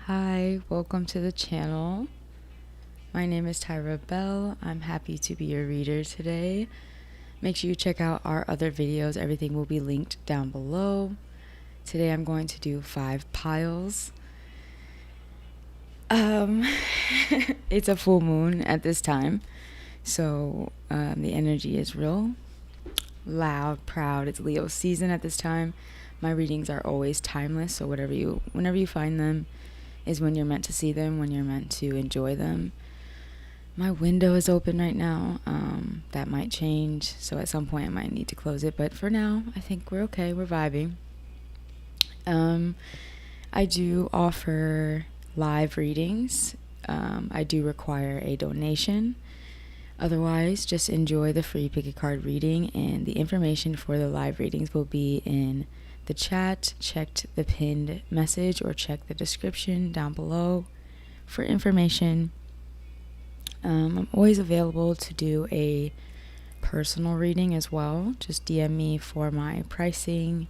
Hi, welcome to the channel. My name is Tyra Bell. I'm happy to be your reader today. Make sure you check out our other videos. Everything will be linked down below. Today I'm going to do 5 piles. It's a full moon at this time, so the energy is real loud, proud. It's Leo season at this time. My readings are always timeless, so whenever you find them is when you're meant to see them, when you're meant to enjoy them. My window is open right now. That might change, so at some point I might need to close it, but for now I think we're okay. We're vibing. I do offer live readings. I do require a donation. Otherwise, just enjoy the free pick a card reading, and the information for the live readings will be in the chat. Check the pinned message or check the description down below for information. I'm always available to do a personal reading as well. Just DM me for my pricing,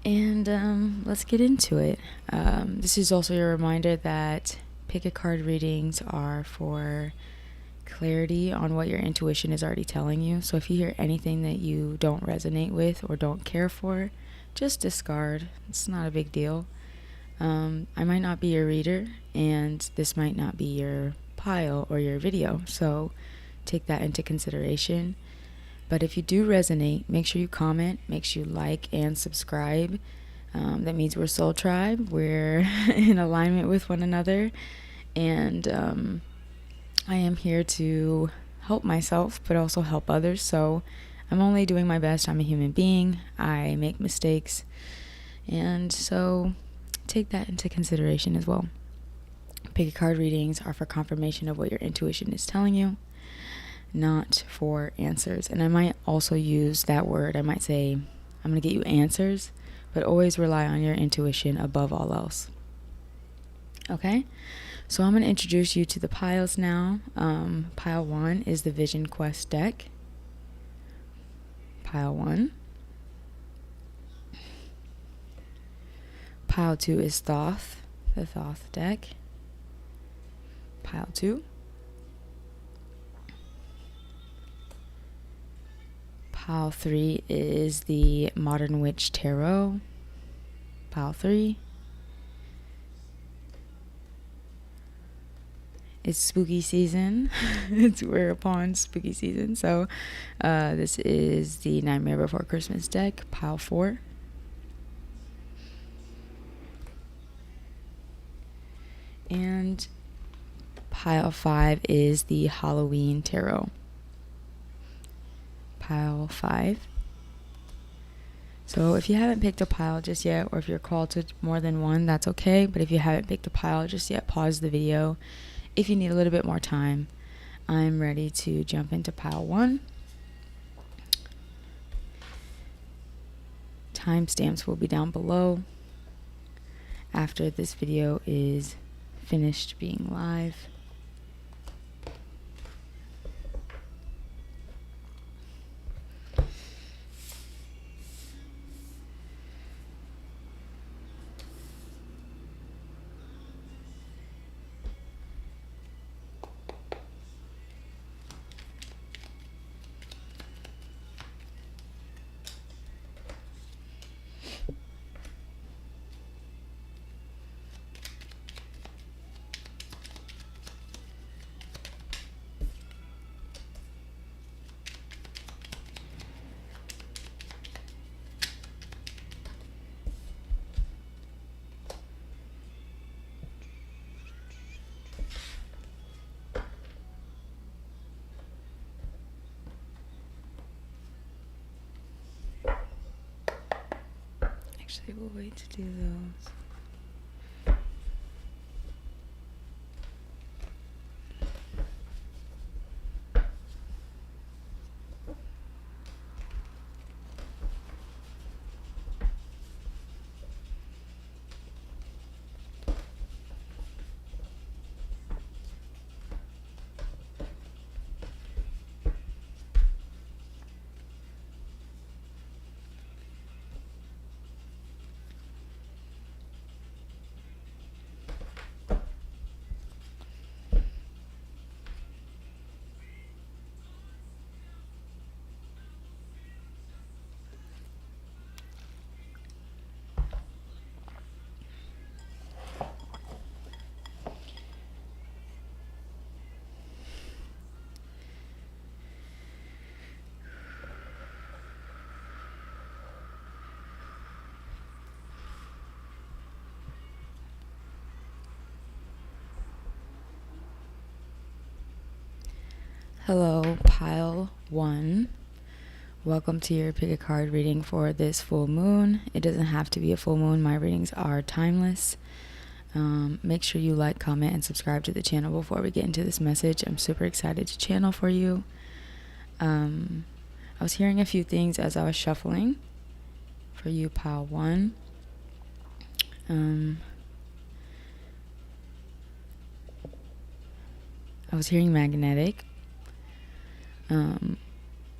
and let's get into it. This is also a reminder that pick a card readings are for clarity on what your intuition is already telling you. So if you hear anything that you don't resonate with or don't care for, just discard. It's not a big deal. I might not be your reader, and this might not be your pile or your video, so take that into consideration. But if you do resonate, make sure you comment, make sure you like and subscribe. That means we're soul tribe. We're in alignment with one another, and I am here to help myself, but also help others. So I'm only doing my best. I'm a human being. I make mistakes. And so take that into consideration as well. Pick a card readings are for confirmation of what your intuition is telling you, not for answers. And I might also use that word. I might say, I'm going to get you answers, but always rely on your intuition above all else. Okay? So I'm going to introduce you to the piles now. Pile 1 is the Vision Quest deck. Pile 1. Pile 2 is Thoth, the Thoth deck. Pile 2. Pile 3 is the Modern Witch Tarot. Pile 3. It's spooky season. We're upon spooky season. So this is the Nightmare Before Christmas deck, pile 4. And pile 5 is the Halloween Tarot. Pile 5. So if you haven't picked a pile just yet, or if you're called to more than one, that's okay. But if you haven't picked a pile just yet, pause the video. If you need a little bit more time, I'm ready to jump into pile 1. Timestamps will be down below after this video is finished being live. Actually, we'll wait to do those. Hello, pile 1. Welcome to your pick a card reading for this full moon. It doesn't have to be a full moon. My readings are timeless. Make sure you like, comment, and subscribe to the channel before we get into this message. I'm super excited to channel for you. I was hearing a few things as I was shuffling for you, pile 1. I was hearing magnetic.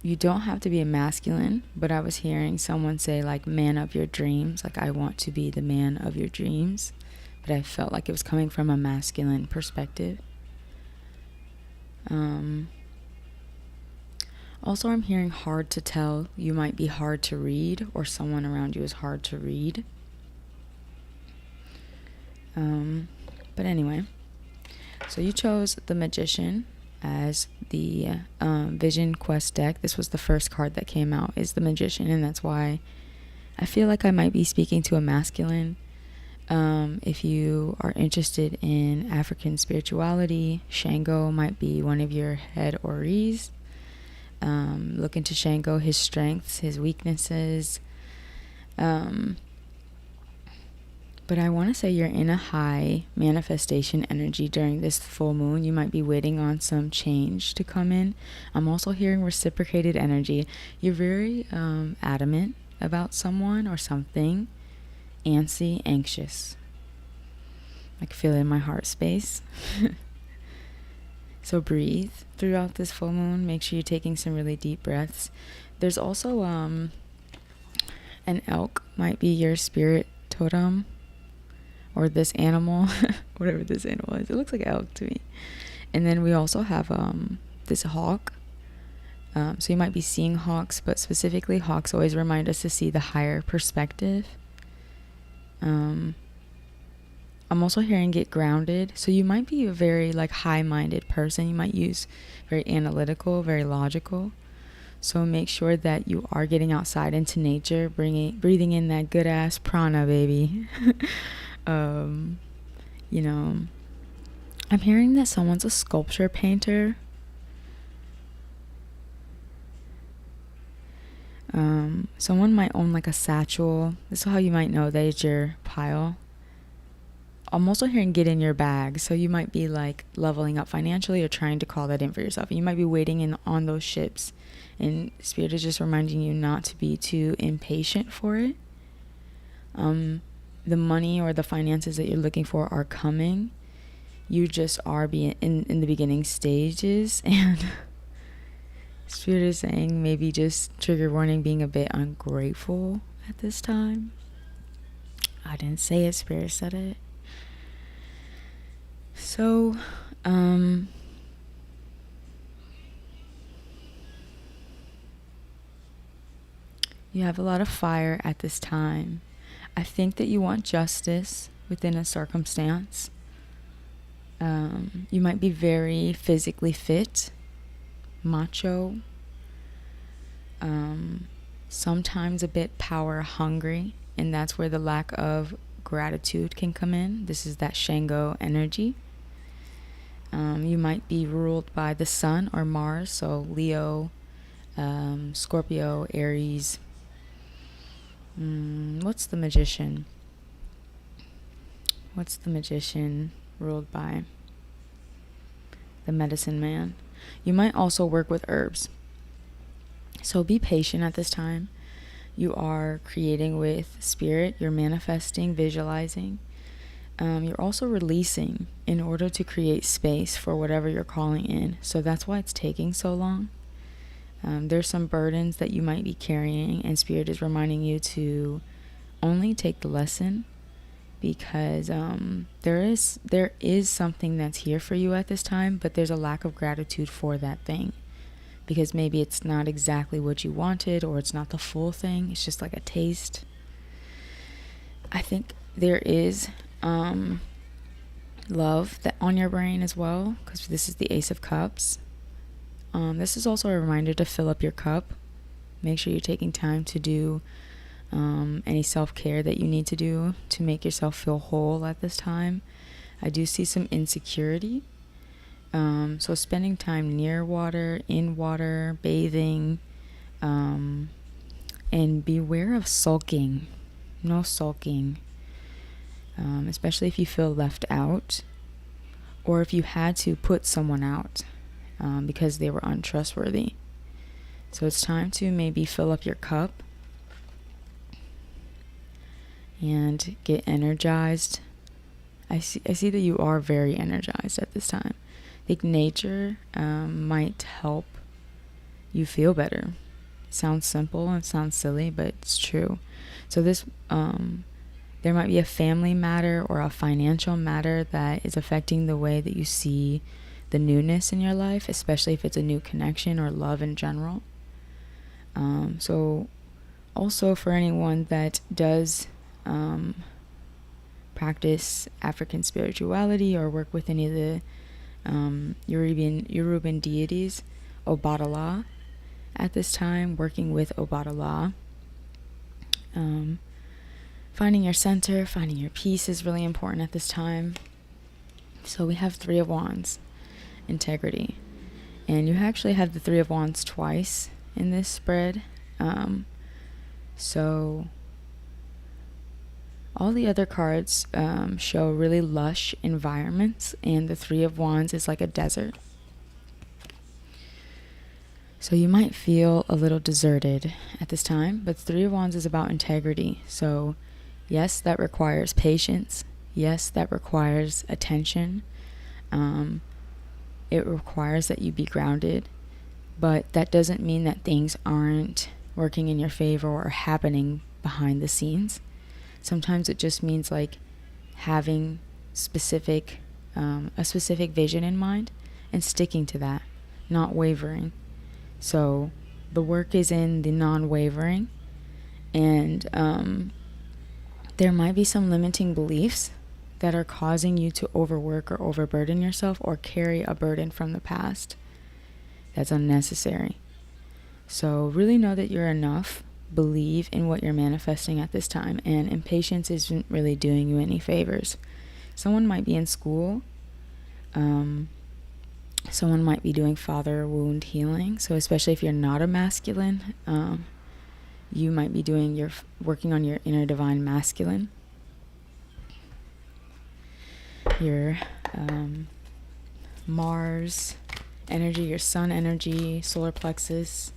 You don't have to be a masculine, but I was hearing someone say like man of your dreams, like I want to be the man of your dreams, but I felt like it was coming from a masculine perspective. Also, I'm hearing hard to tell. You might be hard to read, or someone around you is hard to read. But anyway, so you chose the Magician as the Vision Quest deck. This was the first card that came out, is the Magician, and that's why I feel like I might be speaking to a masculine. If you are interested in African spirituality, Shango might be one of your head oris. Look into Shango, his strengths, his weaknesses. But I want to say you're in a high manifestation energy during this full moon. You might be waiting on some change to come in. I'm also hearing reciprocated energy. You're very adamant about someone or something. Antsy, anxious. I can feel it in my heart space. So breathe throughout this full moon. Make sure you're taking some really deep breaths. There's also an elk might be your spirit totem. Or this animal, whatever this animal is. It looks like an elk to me. And then we also have this hawk. So you might be seeing hawks, but specifically hawks always remind us to see the higher perspective. I'm also hearing get grounded. So you might be a very like high-minded person. You might use very analytical, very logical. So make sure that you are getting outside into nature, breathing in that good ass prana, baby. I'm hearing that someone's a sculpture painter. Someone might own like a satchel. This is how you might know that it's your pile. I'm also hearing get in your bag. So you might be like leveling up financially or trying to call that in for yourself. And you might be waiting in on those ships. And Spirit is just reminding you not to be too impatient for it. The money or the finances that you're looking for are coming. You just are being in the beginning stages, and Spirit is saying maybe just trigger warning, being a bit ungrateful at this time. I didn't say it, Spirit said it. So, you have a lot of fire at this time. I think that you want justice within a circumstance. You might be very physically fit, macho, sometimes a bit power hungry, and that's where the lack of gratitude can come in. This is that Shango energy. You might be ruled by the sun or Mars, so Leo, Scorpio, Aries. What's the Magician? What's the Magician ruled by? The Medicine Man. You might also work with herbs. So be patient at this time. You are creating with Spirit. You're manifesting, visualizing. You're also releasing in order to create space for whatever you're calling in. So that's why it's taking so long. There's some burdens that you might be carrying, and Spirit is reminding you to only take the lesson, because there is something that's here for you at this time, but there's a lack of gratitude for that thing, because maybe it's not exactly what you wanted, or it's not the full thing. It's just like a taste. I think there is love that on your brain as well, because this is the Ace of Cups. This is also a reminder to fill up your cup. Make sure you're taking time to do any self-care that you need to do to make yourself feel whole at this time. I do see some insecurity So spending time near water, in water, bathing, and beware of sulking. No sulking, especially if you feel left out, or if you had to put someone out because they were untrustworthy. So it's time to maybe fill up your cup and get energized. I see that you are very energized at this time. I think nature might help you feel better. It sounds simple and sounds silly, but it's true. So this there might be a family matter or a financial matter that is affecting the way that you see the newness in your life, especially if it's a new connection or love in general. So also for anyone that does practice African spirituality or work with any of the Yoruban deities, Obatala, at this time, working with Obatala. Finding your center, finding your peace is really important at this time. So we have Three of Wands, integrity. And you actually have the Three of Wands twice in this spread. So all the other cards show really lush environments, and the Three of Wands is like a desert. So you might feel a little deserted at this time, but Three of Wands is about integrity. So yes, that requires patience. Yes, that requires attention. It requires that you be grounded, but that doesn't mean that things aren't working in your favor or happening behind the scenes. Sometimes it just means like having a specific vision in mind and sticking to that, not wavering. So the work is in the non-wavering, and there might be some limiting beliefs that are causing you to overwork or overburden yourself or carry a burden from the past that's unnecessary. So really know that you're enough. Believe in what you're manifesting at this time, and impatience isn't really doing you any favors. Someone might be in school. Someone might be doing father wound healing. So especially if you're not a masculine, you might be working on your inner divine masculine. Your Mars energy, your sun energy, solar plexus.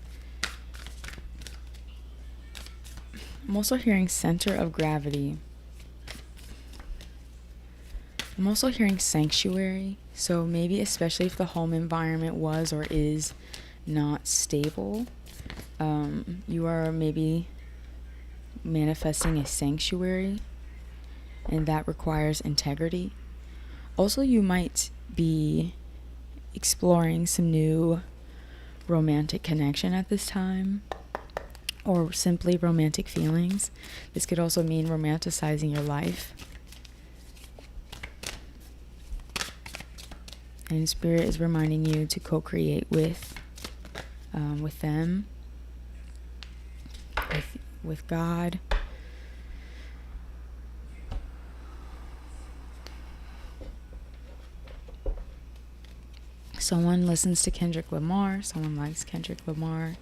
I'm also hearing center of gravity. I'm also hearing sanctuary. So maybe especially if the home environment was or is not stable, you are maybe manifesting a sanctuary, and that requires integrity. Also, you might be exploring some new romantic connection at this time, or simply romantic feelings. This could also mean romanticizing your life. And Spirit is reminding you to co-create with them, with God. Someone listens to Kendrick Lamar. Someone likes Kendrick Lamar.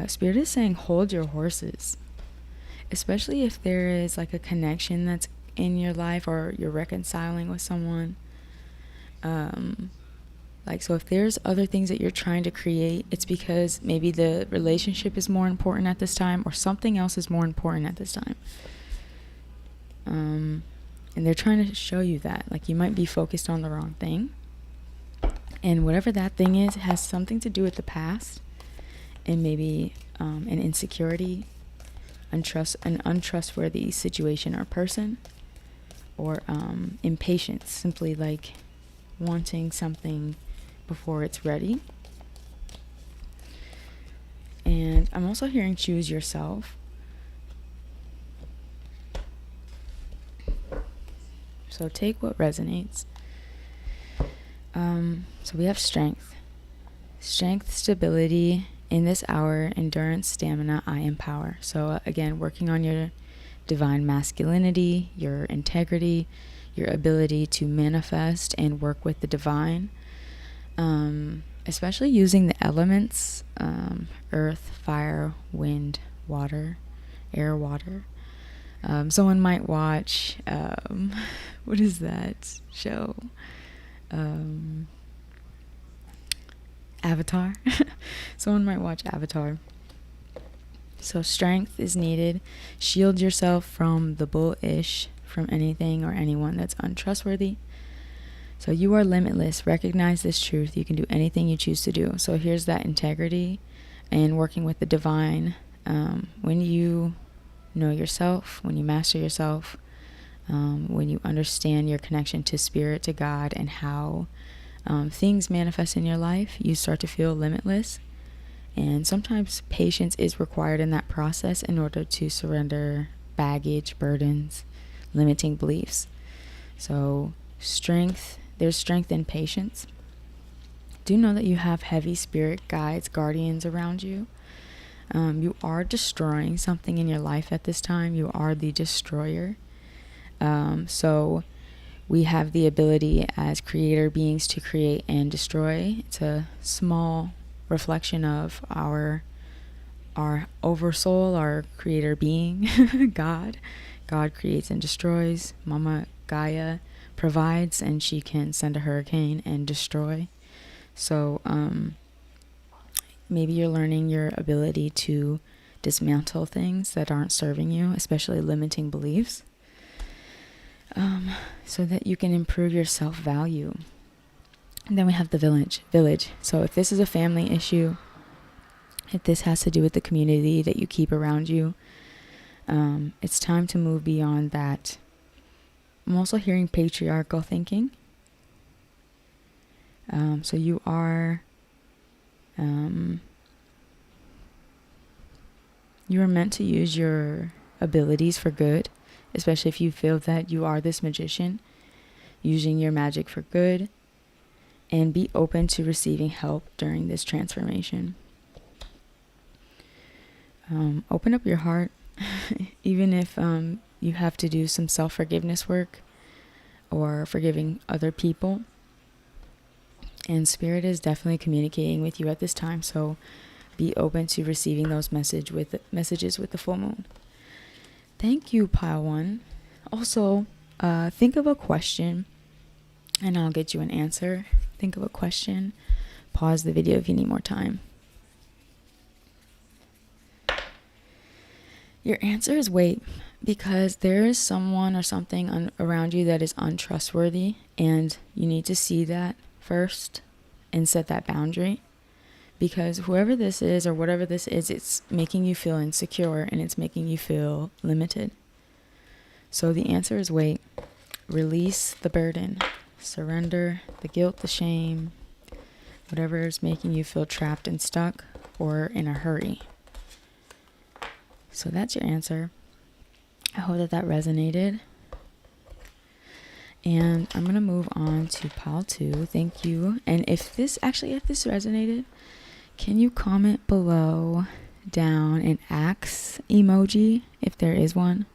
Spirit is saying hold your horses. Especially if there is like a connection that's in your life or you're reconciling with someone. So if there's other things that you're trying to create, it's because maybe the relationship is more important at this time or something else is more important at this time. And they're trying to show you that. Like you might be focused on the wrong thing. And whatever that thing is, it has something to do with the past and maybe an insecurity, an untrustworthy situation or person, or impatience, simply like wanting something before it's ready. And I'm also hearing choose yourself. So take what resonates. So we have strength, stability in this hour, endurance, stamina, I empower. So again, working on your divine masculinity, your integrity, your ability to manifest and work with the divine, especially using the elements, earth, fire, wind, water, air, water. Someone might watch, what is that show? Avatar. Someone might watch Avatar. So strength is needed. Shield yourself from the bullish, from anything or anyone that's untrustworthy. So you are limitless. Recognize this truth. You can do anything you choose to do. So here's that integrity and working with the divine. When you know yourself, when you master yourself, when you understand your connection to spirit, to God, and how things manifest in your life, you start to feel limitless. And sometimes patience is required in that process in order to surrender baggage, burdens, limiting beliefs. So there's strength in patience. Do know that you have heavy spirit guides, guardians around you. You are destroying something in your life at this time. You are the destroyer. So we have the ability as creator beings to create and destroy. It's a small reflection of our oversoul, our creator being, God. God creates and destroys. Mama Gaia provides, and she can send a hurricane and destroy. So maybe you're learning your ability to dismantle things that aren't serving you, especially limiting beliefs, so that you can improve your self-value. And then we have the village. So if this is a family issue, if this has to do with the community that you keep around you, it's time to move beyond that. I'm also hearing patriarchal thinking. So you are meant to use your abilities for good, especially if you feel that you are this magician, using your magic for good. And be open to receiving help during this transformation. Open up your heart, even if you have to do some self-forgiveness work or forgiving other people. And Spirit is definitely communicating with you at this time, so be open to receiving those messages with the full moon. Thank you, Pile 1. Also, think of a question, and I'll get you an answer. Think of a question. Pause the video if you need more time. Your answer is wait, because there is someone or something around you that is untrustworthy, and you need to see that first and set that boundary. Because whoever this is or whatever this is, it's making you feel insecure and it's making you feel limited. So the answer is wait. Release the burden. Surrender the guilt, the shame, whatever is making you feel trapped and stuck or in a hurry. So that's your answer. I hope that resonated. And I'm going to move on to pile 2. Thank you. And if this resonated, can you comment below down an axe emoji, if there is one,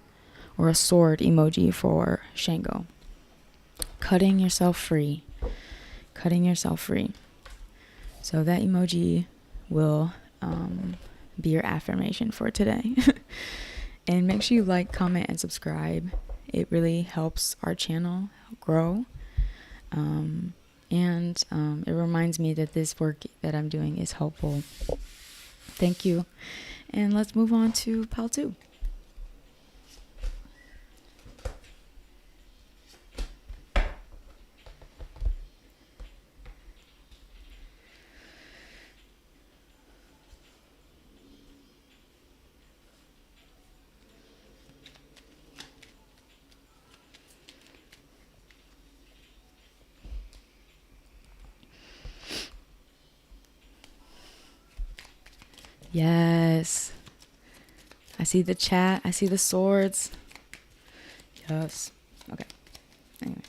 or a sword emoji for Shango? Cutting yourself free. So that emoji will be your affirmation for today. And make sure you like, comment, and subscribe. It really helps our channel grow. And it reminds me that this work that I'm doing is helpful. Thank you. And let's move on to pile 2. Yes. I see the chat. I see the swords. Yes. Okay. Anyway.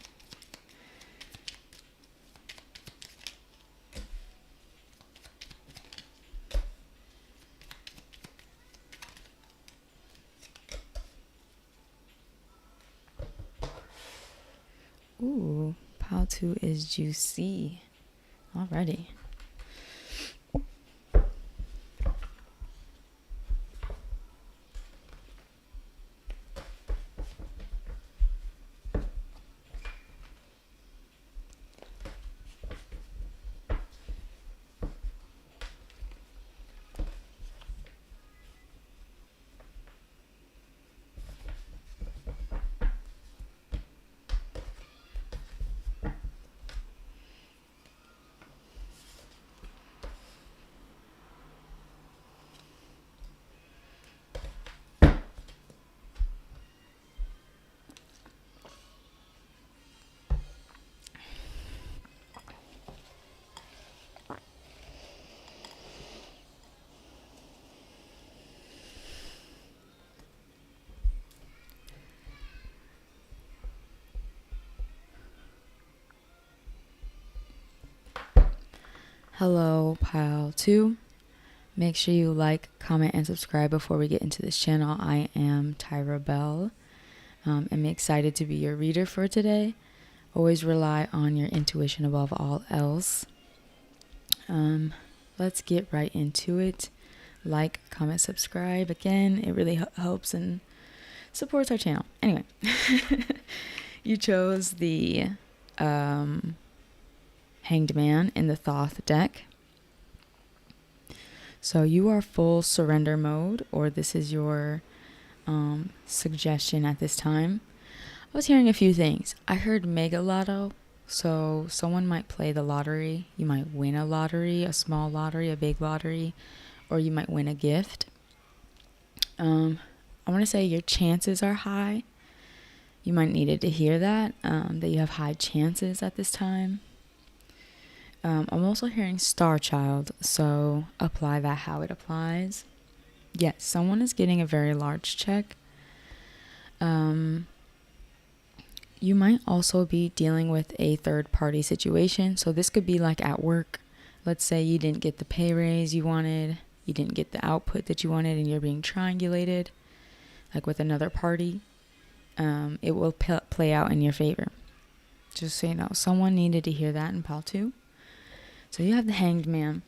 Ooh, pile 2 is juicy. Alrighty. Hello, pile 2. Make sure you like, comment, and subscribe before we get into this channel. I am Tyra Bell. I'm excited to be your reader for today. Always rely on your intuition above all else. Let's get right into it. Like, comment, subscribe. Again, it really helps and supports our channel. Anyway, you chose the Hanged Man in the Thoth deck. So you are full surrender mode, or this is your suggestion at this time. I was hearing a few things. I heard mega lotto, so someone might play the lottery. You might win a lottery, a small lottery, a big lottery, or you might win a gift. I want to say your chances are high. You might needed to hear that you have high chances at this time. I'm also hearing Star Child, so apply that how it applies. Yes, someone is getting a very large check. You might also be dealing with a third-party situation. So this could be like at work. Let's say you didn't get the pay raise you wanted. You didn't get the output that you wanted, and you're being triangulated, like with another party. It will play out in your favor. Just so you know, someone needed to hear that in pile 2. So you have the Hanged Man.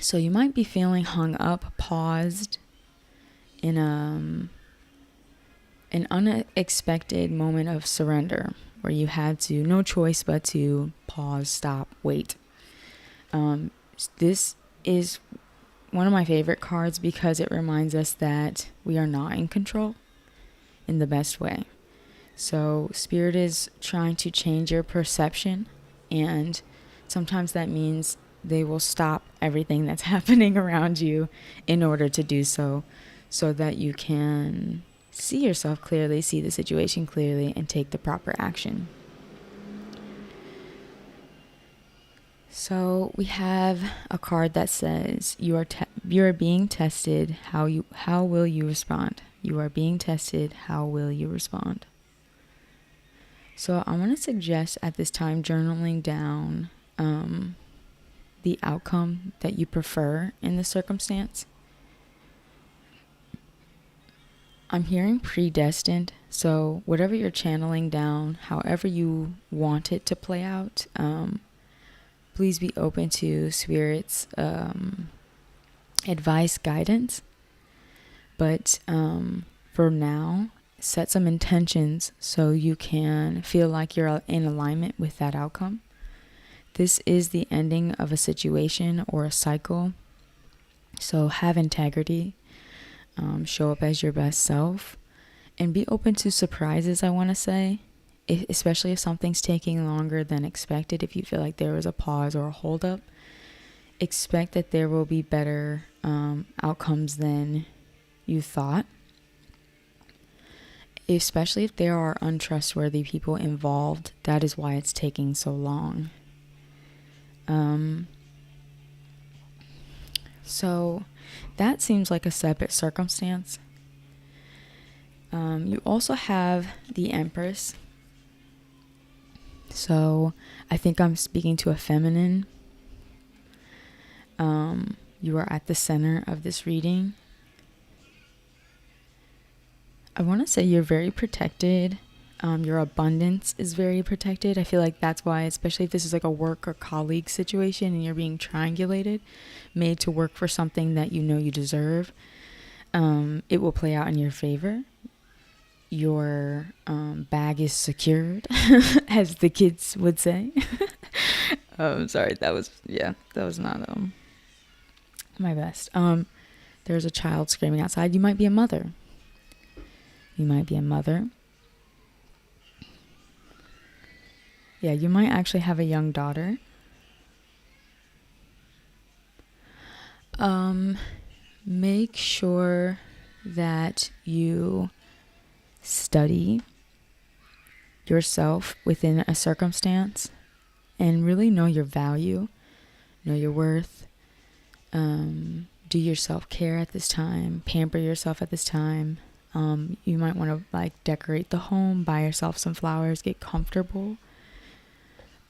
So you might be feeling hung up, paused in an unexpected moment of surrender where you had to, no choice but to pause, stop, wait. This is one of my favorite cards because it reminds us that we are not in control in the best way. So Spirit is trying to change your perception, and sometimes that means they will stop everything that's happening around you in order to do so that you can see yourself clearly, see the situation clearly, and take the proper action. So we have a card that says you are being tested. How will you respond? You are being tested. How will you respond? So I want to suggest at this time journaling down the outcome that you prefer in the circumstance. I'm hearing predestined, so whatever you're channeling down, however you want it to play out, please be open to Spirit's advice, guidance. But for now, set some intentions so you can feel like you're in alignment with that outcome. This is the ending of a situation or a cycle. So have integrity, show up as your best self, and be open to surprises, I want to say, especially if something's taking longer than expected. If you feel like there was a pause or a holdup, expect that there will be better outcomes than you thought. Especially if there are untrustworthy people involved, that is why it's taking so long. So that seems like a separate circumstance. You also have the Empress. So I think I'm speaking to a feminine. You are at the center of this reading. I want to say you're very protected. Your abundance is very protected. I feel like that's why, especially if this is like a work or colleague situation and you're being triangulated, made to work for something that you know you deserve, it will play out in your favor. Your bag is secured, as the kids would say. Sorry, that was not my best. There's a child screaming outside. You might be a mother. Yeah, you might actually have a young daughter. Make sure that you study yourself within a circumstance and really know your value, know your worth. Do your self-care at this time, pamper yourself at this time. You might want to like decorate the home, buy yourself some flowers, get comfortable.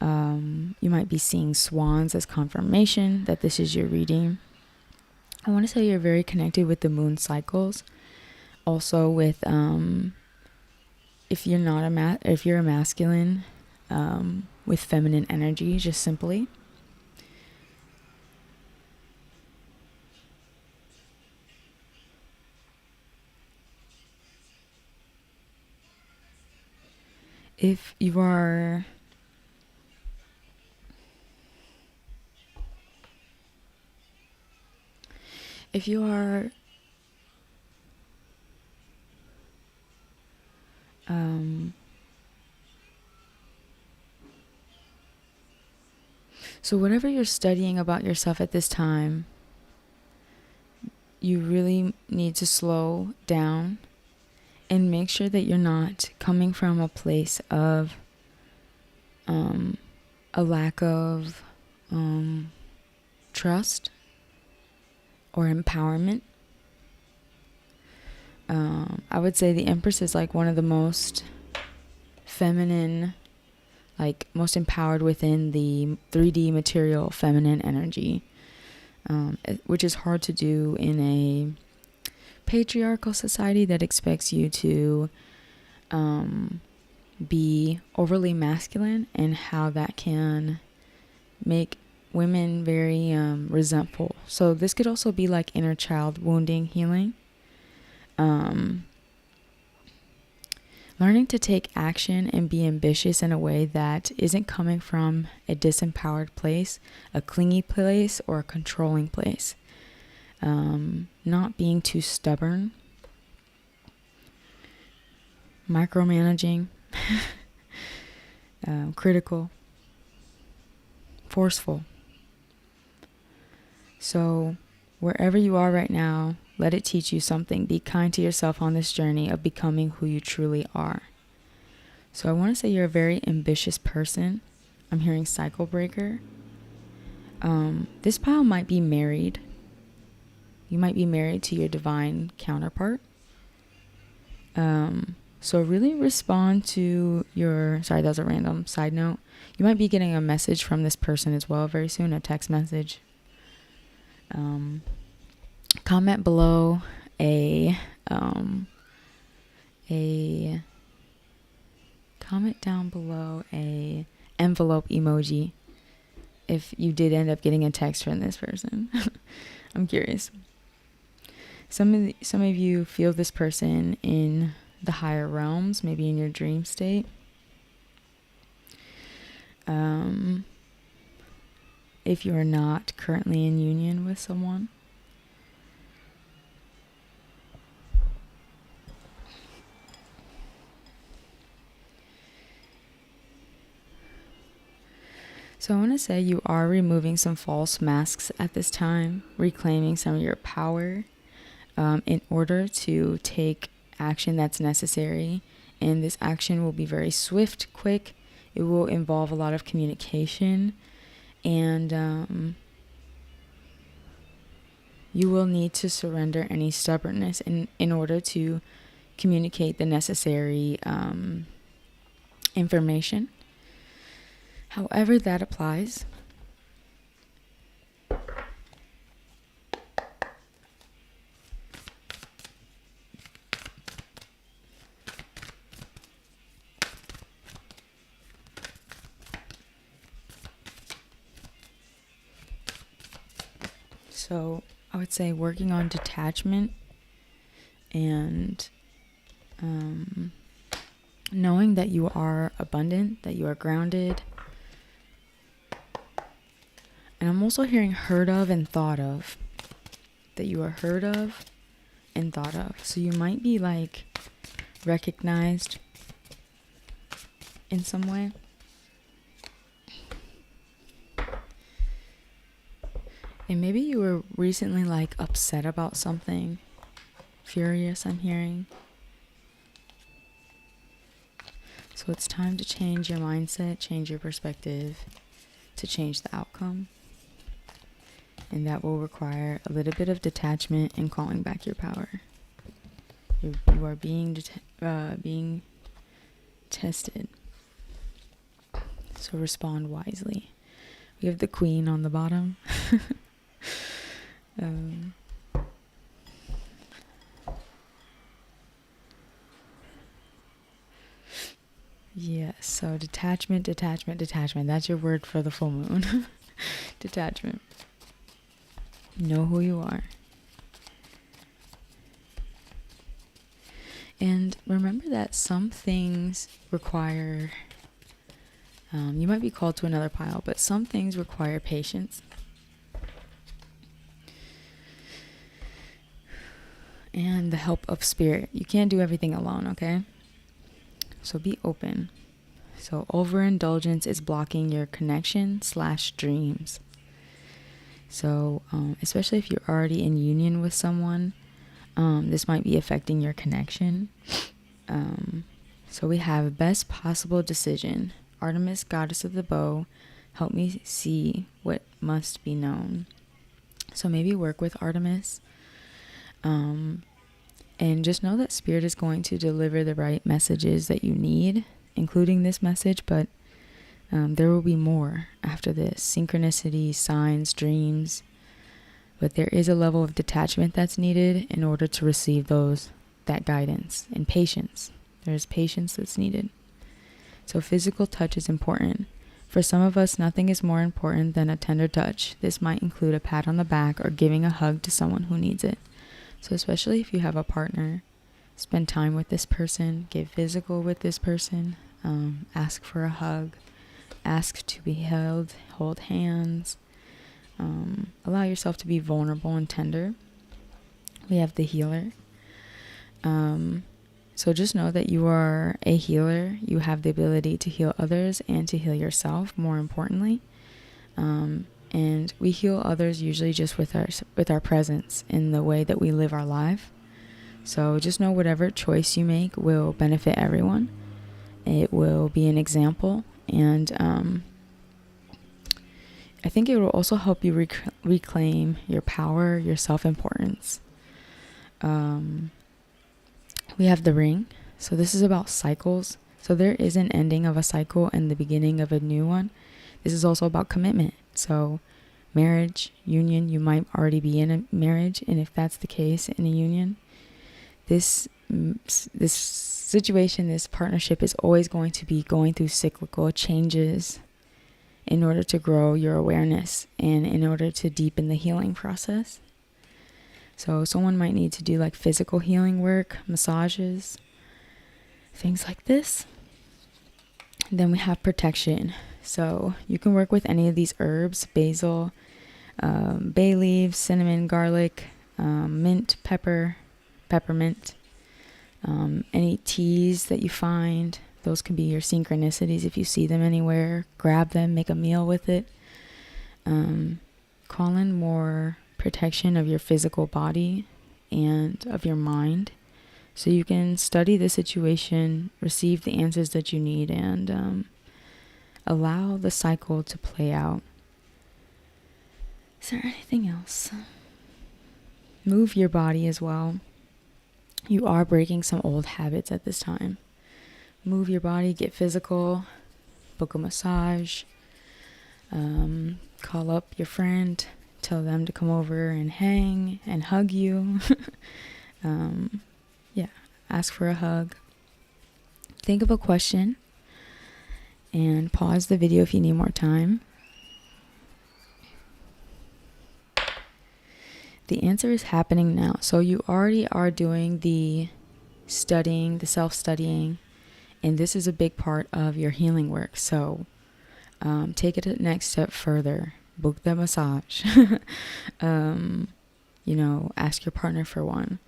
You might be seeing swans as confirmation that this is your reading. I want to say you're very connected with the moon cycles. Also with, if you're a masculine, with feminine energy, just simply. If you are so whatever you're studying about yourself at this time, you really need to slow down and make sure that you're not coming from a place of a lack of trust or empowerment. I would say the Empress is like one of the most feminine, like most empowered within the 3D material feminine energy, which is hard to do in a patriarchal society that expects you to be overly masculine, and how that can make women very resentful. So this could also be like inner child wounding healing. Learning to take action and be ambitious in a way that isn't coming from a disempowered place, a clingy place, or a controlling place. Not being too stubborn, micromanaging, critical, forceful. So wherever you are right now, let it teach you something. Be kind to yourself on this journey of becoming who you truly are. So I want to say you're a very ambitious person. I'm hearing cycle breaker. This pile might be married. You might be married to your divine counterpart. So really respond to sorry, that was a random side note. You might be getting a message from this person as well very soon, a text message. Comment below comment down below a envelope emoji if you did end up getting a text from this person. I'm curious. Some of you feel this person in the higher realms, maybe in your dream state. If you are not currently in union with someone. So I want to say you are removing some false masks at this time, reclaiming some of your power in order to take action that's necessary. And this action will be very swift, quick. It will involve a lot of communication, and you will need to surrender any stubbornness in order to communicate the necessary information. However that applies. So I would say working on detachment and knowing that you are abundant, that you are grounded. And I'm also hearing heard of and thought of. That you are heard of and thought of. So you might be like recognized in some way. And maybe you were recently like upset about something. Furious, I'm hearing. So it's time to change your mindset, change your perspective, to change the outcome. And that will require a little bit of detachment and calling back your power. You are being tested. So respond wisely. We have the Queen on the bottom. Yes, so detachment. That's your word for the full moon. Detachment. Know who you are. And remember that some things require, you might be called to another pile, but some things require patience. And the help of spirit. You can't do everything alone, okay? So be open. So overindulgence is blocking your connection/dreams. So especially if you're already in union with someone, this might be affecting your connection. So we have best possible decision. Artemis, goddess of the bow, help me see what must be known. So maybe work with Artemis. And just know that Spirit is going to deliver the right messages that you need, including this message, but there will be more after this. Synchronicities, signs, dreams. But there is a level of detachment that's needed in order to receive that guidance, and patience. There's patience that's needed. So physical touch is important. For some of us, nothing is more important than a tender touch. This might include a pat on the back or giving a hug to someone who needs it. So especially if you have a partner, spend time with this person, get physical with this person, ask for a hug, ask to be held, hold hands, allow yourself to be vulnerable and tender. We have the healer. So just know that you are a healer. You have the ability to heal others and to heal yourself, more importantly. And we heal others usually just with our presence in the way that we live our life. So just know whatever choice you make will benefit everyone. It will be an example, and I think it will also help you reclaim your power, your self-importance. We have the ring. So this is about cycles. So there is an ending of a cycle and the beginning of a new one. This is also about commitment. So marriage, union, you might already be in a marriage, and if that's the case, in a union, this situation, this partnership is always going to be going through cyclical changes in order to grow your awareness and in order to deepen the healing process. So someone might need to do like physical healing work, massages, things like this. And then we have protection. So you can work with any of these herbs: basil, bay leaves, cinnamon, garlic, mint, peppermint, any teas that you find. Those can be your synchronicities. If you see them anywhere, grab them, make a meal with it. Call in more protection of your physical body and of your mind, so you can study the situation, receive the answers that you need, and allow the cycle to play out. Is there anything else? Move your body as well. You are breaking some old habits at this time. Move your body, get physical, book a massage, call up your friend, tell them to come over and hang and hug you. Ask for a hug. Think of a question and pause the video if you need more time. The answer is happening now. So you already are doing the studying, the self-studying, and this is a big part of your healing work. So take it a next step further. Book the massage. Ask your partner for one.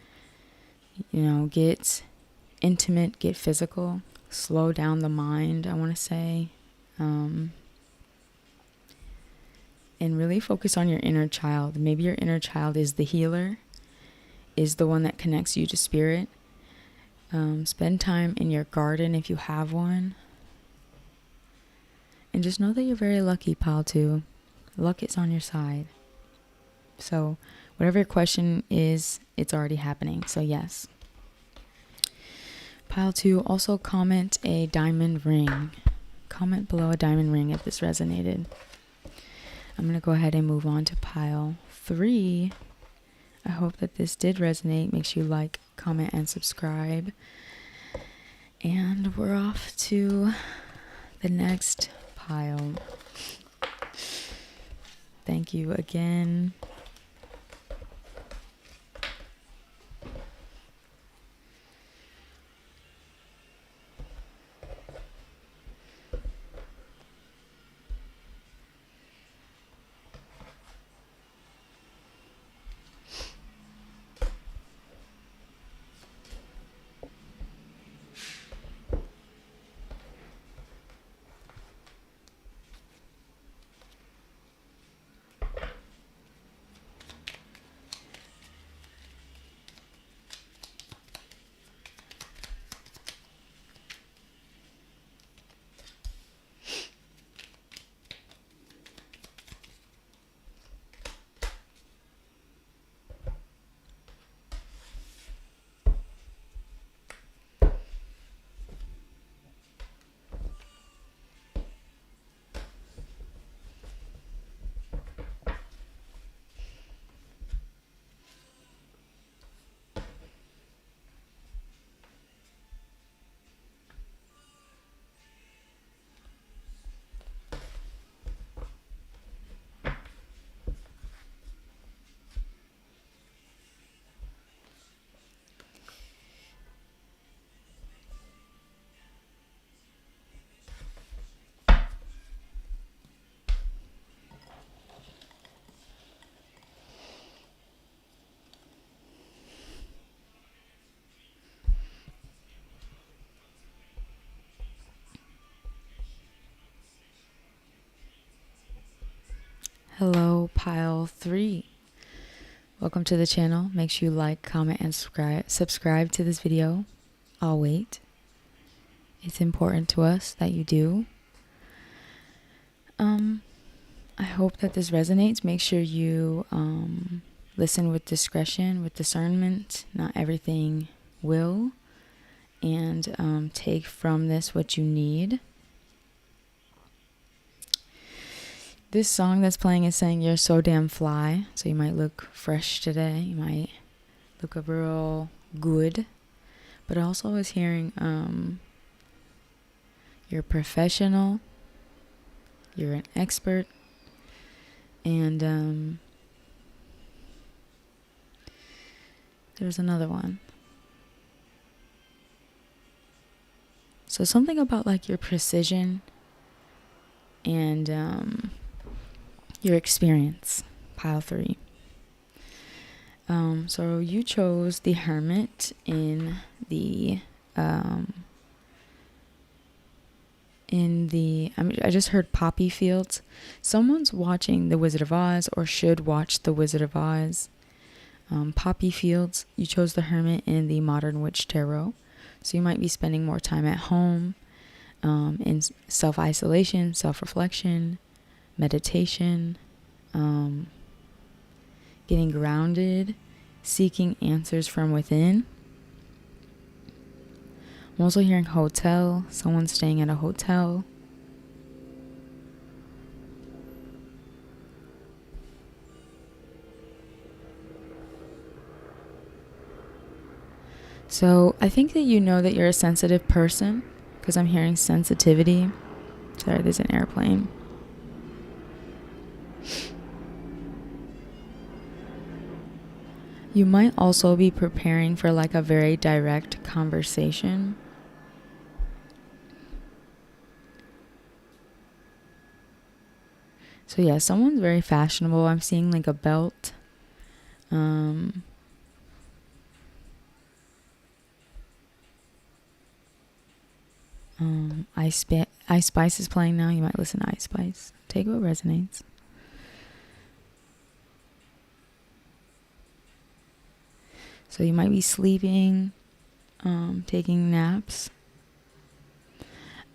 Get intimate, get physical, slow down the mind, I want to say. And really focus on your inner child. Maybe your inner child is the healer, is the one that connects you to spirit. Spend time in your garden if you have one. And just know that you're very lucky, Pile 2. Luck is on your side. So whatever your question is, it's already happening. So yes. Pile 2, also comment a diamond ring. Comment below a diamond ring if this resonated. I'm going to go ahead and move on to pile 3. I hope that this did resonate. Make sure you like, comment, and subscribe. And we're off to the next pile. Thank you again. Hello, pile 3. Welcome to the channel. Make sure you like, comment, and subscribe to this video. I'll wait. It's important to us that you do. I hope that this resonates. Make sure you listen with discretion, with discernment. Not everything will. And take from this what you need. This song that's playing is saying you're so damn fly. So you might look fresh today. You might look a real good. But also I was hearing you're a professional. You're an expert. And there's another one. So something about like your precision and your experience, pile 3. So you chose the Hermit in the I just heard poppy fields. Someone's watching The Wizard of Oz or should watch The Wizard of Oz. Poppy fields. You chose the Hermit in the Modern Witch Tarot. So you might be spending more time at home, in self-isolation, self-reflection, meditation, getting grounded, seeking answers from within. I'm also hearing hotel, someone staying at a hotel. So I think that you know that you're a sensitive person because I'm hearing sensitivity. Sorry, there's an airplane. You might also be preparing for like a very direct conversation. So yeah, someone's very fashionable. I'm seeing like a belt. Ice Spice is playing now. You might listen to Ice Spice. Take what resonates. So you might be sleeping, taking naps.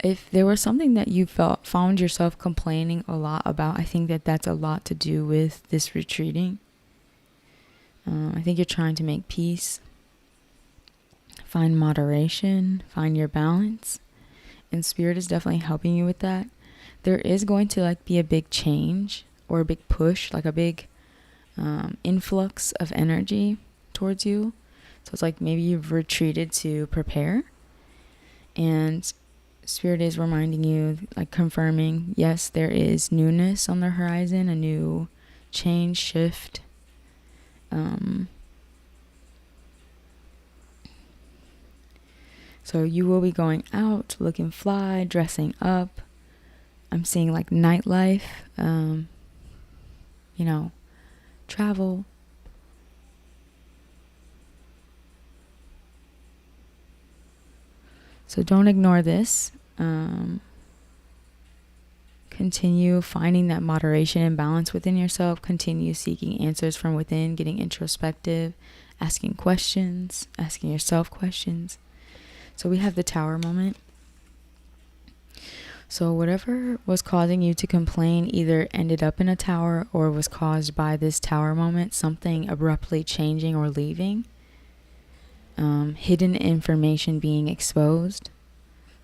If there was something that you found yourself complaining a lot about, I think that that's a lot to do with this retreating. I think you're trying to make peace, find moderation, find your balance. And Spirit is definitely helping you with that. There is going to like be a big change or a big push, like a big influx of energy towards you. So it's like maybe you've retreated to prepare, and Spirit is reminding you, like confirming, yes, there is newness on the horizon, a new change, shift. So you will be going out, looking fly, dressing up. I'm seeing like nightlife, travel. So don't ignore this. Continue finding that moderation and balance within yourself. Continue seeking answers from within, getting introspective, asking questions, asking yourself questions. So we have the Tower moment. So whatever was causing you to complain either ended up in a tower or was caused by this Tower moment, something abruptly changing or leaving. Hidden information being exposed.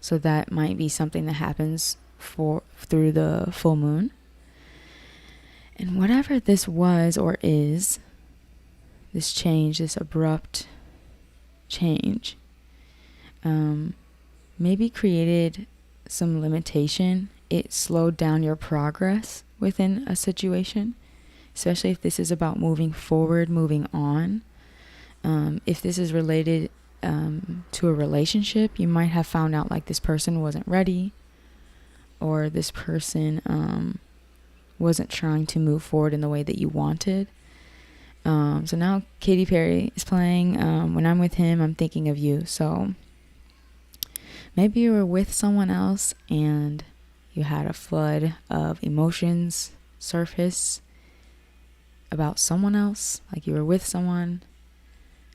So that might be something that happens through the full moon. And whatever this was or is, this change, this abrupt change, maybe created some limitation. It slowed down your progress within a situation, especially if this is about moving forward, moving on. If this is related to a relationship, you might have found out like this person wasn't ready, or this person wasn't trying to move forward in the way that you wanted. So now Katy Perry is playing. When I'm with him, I'm thinking of you. So maybe you were with someone else and you had a flood of emotions surface about someone else. Like you were with someone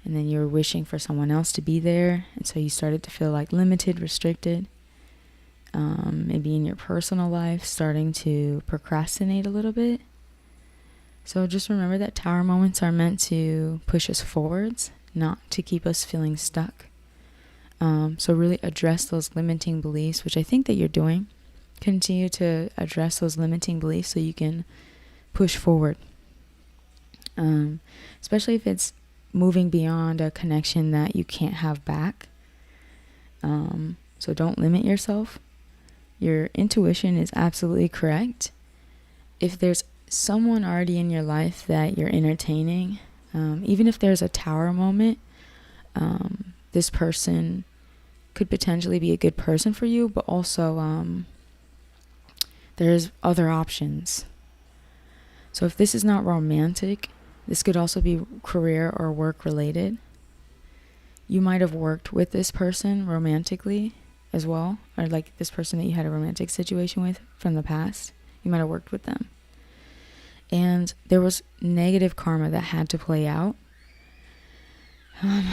and then you were wishing for someone else to be there. And so you started to feel like limited, restricted. Maybe in your personal life, starting to procrastinate a little bit. So just remember that Tower moments are meant to push us forwards, not to keep us feeling stuck. So really address those limiting beliefs, which I think that you're doing. Continue to address those limiting beliefs so you can push forward. Especially if it's moving beyond a connection that you can't have back. So don't limit yourself. Your intuition is absolutely correct. If there's someone already in your life that you're entertaining, even if there's a Tower moment, this person could potentially be a good person for you, but also there's other options. So if this is not romantic, this could also be career or work related. You might have worked with this person romantically as well, or like this person that you had a romantic situation with from the past. You might have worked with them. And there was negative karma that had to play out. And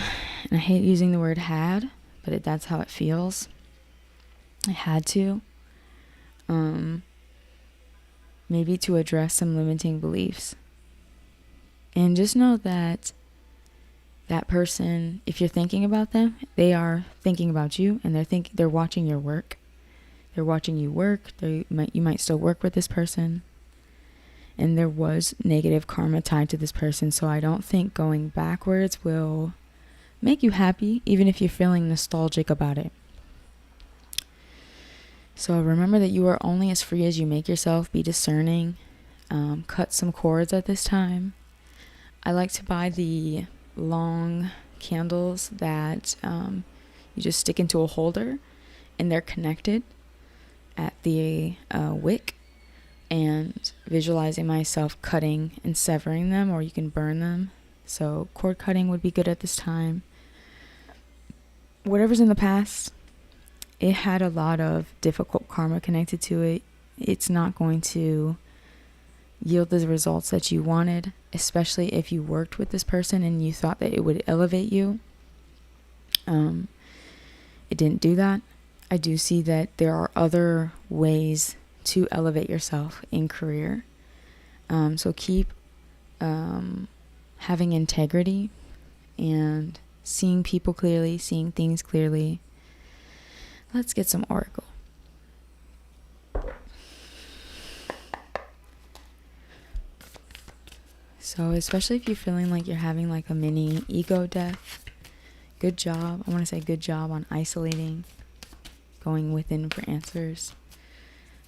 I hate using the word had, but that's how it feels. I had to. Maybe to address some limiting beliefs. And just know that that person, if you're thinking about them, they are thinking about you, and they're watching your work. They're watching you work. You might still work with this person. And there was negative karma tied to this person. So I don't think going backwards will make you happy, even if you're feeling nostalgic about it. So remember that you are only as free as you make yourself. Be discerning. Cut some cords at this time. I like to buy the long candles that you just stick into a holder, and they're connected at the wick, and visualizing myself cutting and severing them, or you can burn them. So cord cutting would be good at this time. Whatever's in the past, it had a lot of difficult karma connected to it. It's not going to yield the results that you wanted, especially if you worked with this person and you thought that it would elevate you. It didn't do that. I do see that there are other ways to elevate yourself in career. So keep having integrity and seeing people clearly, seeing things clearly. Let's get some oracle. So especially if you're feeling like you're having like a mini ego death, good job. I want to say good job on isolating, going within for answers.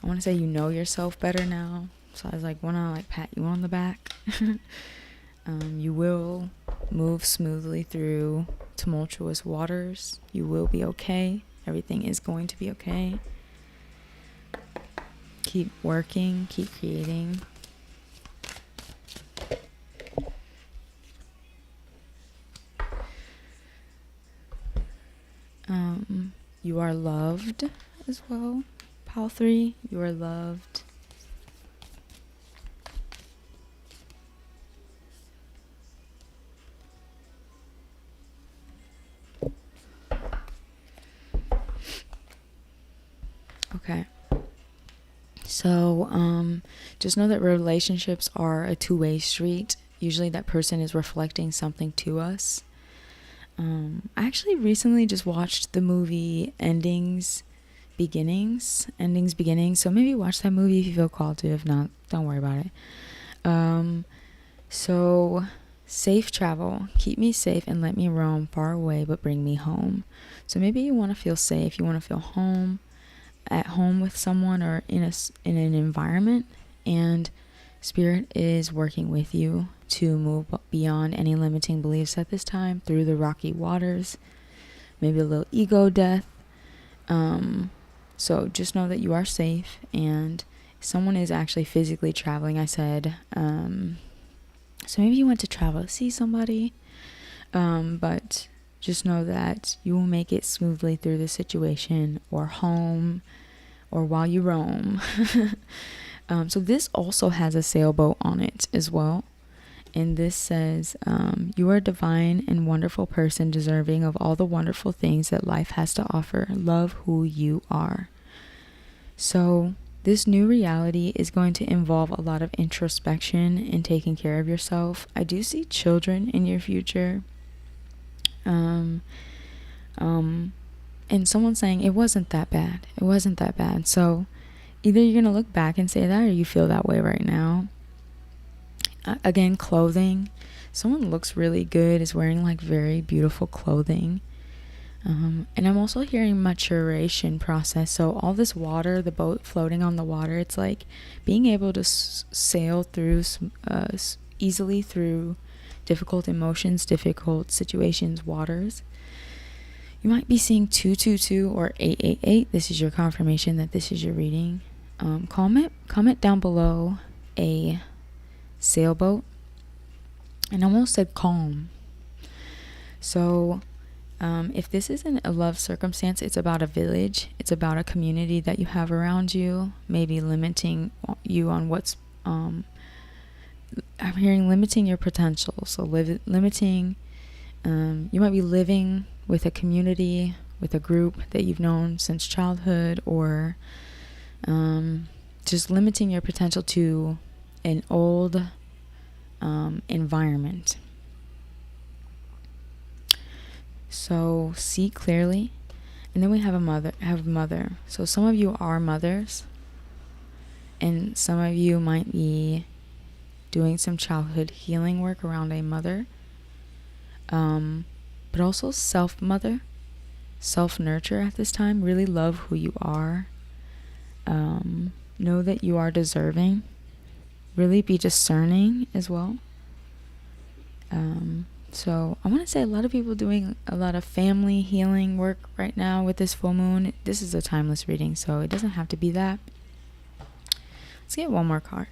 I want to say you know yourself better now. So I was like, want to like pat you on the back. You will move smoothly through tumultuous waters. You will be okay. Everything is going to be okay. Keep working, keep creating. You are loved as well. Pile 3, you are loved. Okay. So, just know that relationships are a two-way street. Usually that person is reflecting something to us. I actually recently just watched the movie Endings, Beginnings. So maybe watch that movie if you feel called to. If not, don't worry about it. So safe travel. Keep me safe and let me roam far away, but bring me home. So maybe you want to feel safe. You want to feel at home with someone, or in an environment, and Spirit is working with you to move beyond any limiting beliefs at this time through the rocky waters. Maybe a little ego death. So just know that you are safe, and someone is actually physically traveling. I said, so maybe you went to travel to see somebody, but just know that you will make it smoothly through the situation, or home, or while you roam. So this also has a sailboat on it as well. And this says, you are a divine and wonderful person, deserving of all the wonderful things that life has to offer. Love who you are. So this new reality is going to involve a lot of introspection and taking care of yourself. I do see children in your future. And someone saying it wasn't that bad. It wasn't that bad. So either you're going to look back and say that, or you feel that way right now. Again, clothing. Someone looks really good, is wearing like very beautiful clothing. And I'm also hearing maturation process. So all this water, the boat floating on the water, it's like being able to sail through easily through difficult emotions, difficult situations, waters. You might be seeing 222 or 888. This is your confirmation that this is your reading. Comment down below a sailboat, and I almost said calm. So if this isn't a love circumstance, it's about a village, it's about a community that you have around you, maybe limiting you on what's I'm hearing limiting your potential. So limiting, you might be living with a community, with a group that you've known since childhood, or just limiting your potential to an old environment. So see clearly. And then we have a mother. So some of you are mothers, and some of you might be doing some childhood healing work around a mother. But also self-nurture at this time. Really love who you are. Know that you are deserving. Really be discerning as well. So I want to say a lot of people doing a lot of family healing work right now with this full moon. This is a timeless reading, so it doesn't have to be that. Let's get one more card.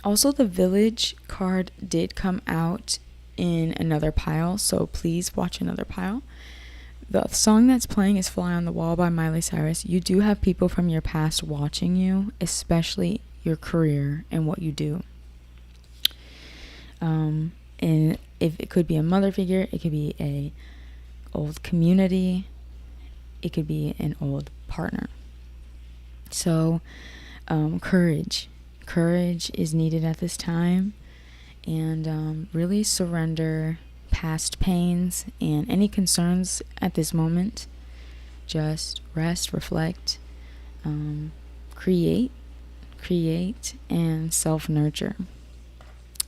Also, the Village card did come out in another pile, so please watch another pile. The song that's playing is Fly on the Wall by Miley Cyrus. You do have people from your past watching you, especially your career and what you do. And if it could be a mother figure, it could be a old community, it could be an old partner. So courage is needed at this time, and really surrender past pains and any concerns at this moment. Just rest, reflect, create, and self-nurture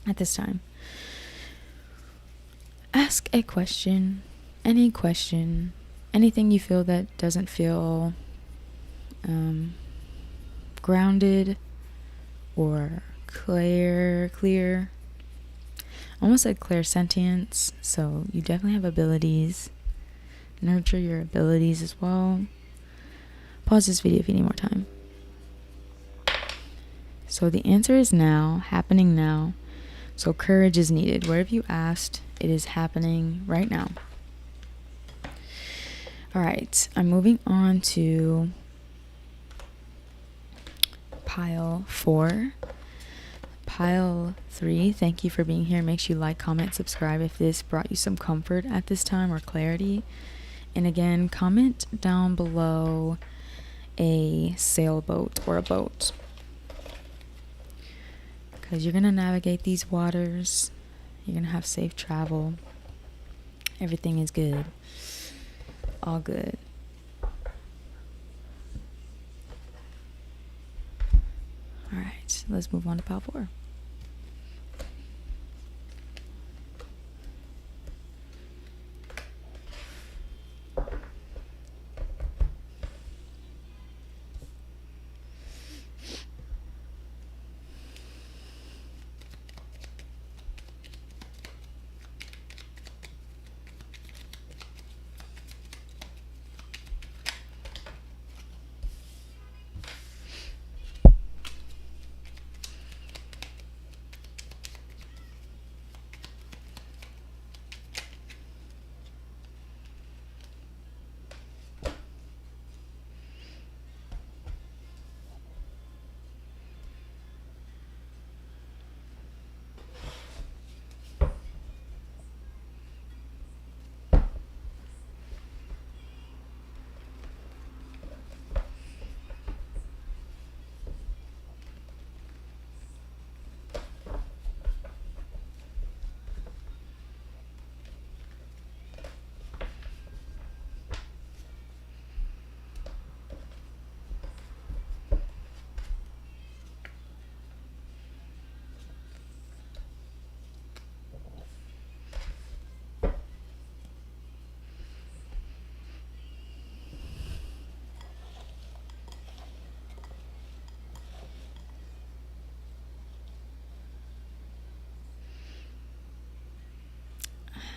at this time. Ask a question, anything you feel that doesn't feel grounded or clear. Almost like clairsentience, so you definitely have abilities. Nurture your abilities as well. Pause this video if you need more time. So the answer is now, happening now. So courage is needed. Wherever you asked, it is happening right now. All right, I'm moving on to pile 4. Pile 3, thank you for being here. Make sure you like, comment, subscribe if this brought you some comfort at this time or clarity. And again, comment down below a sailboat or a boat, because you're going to navigate these waters. You're going to have safe travel. Everything is good. All good. All right, let's move on to pile 4.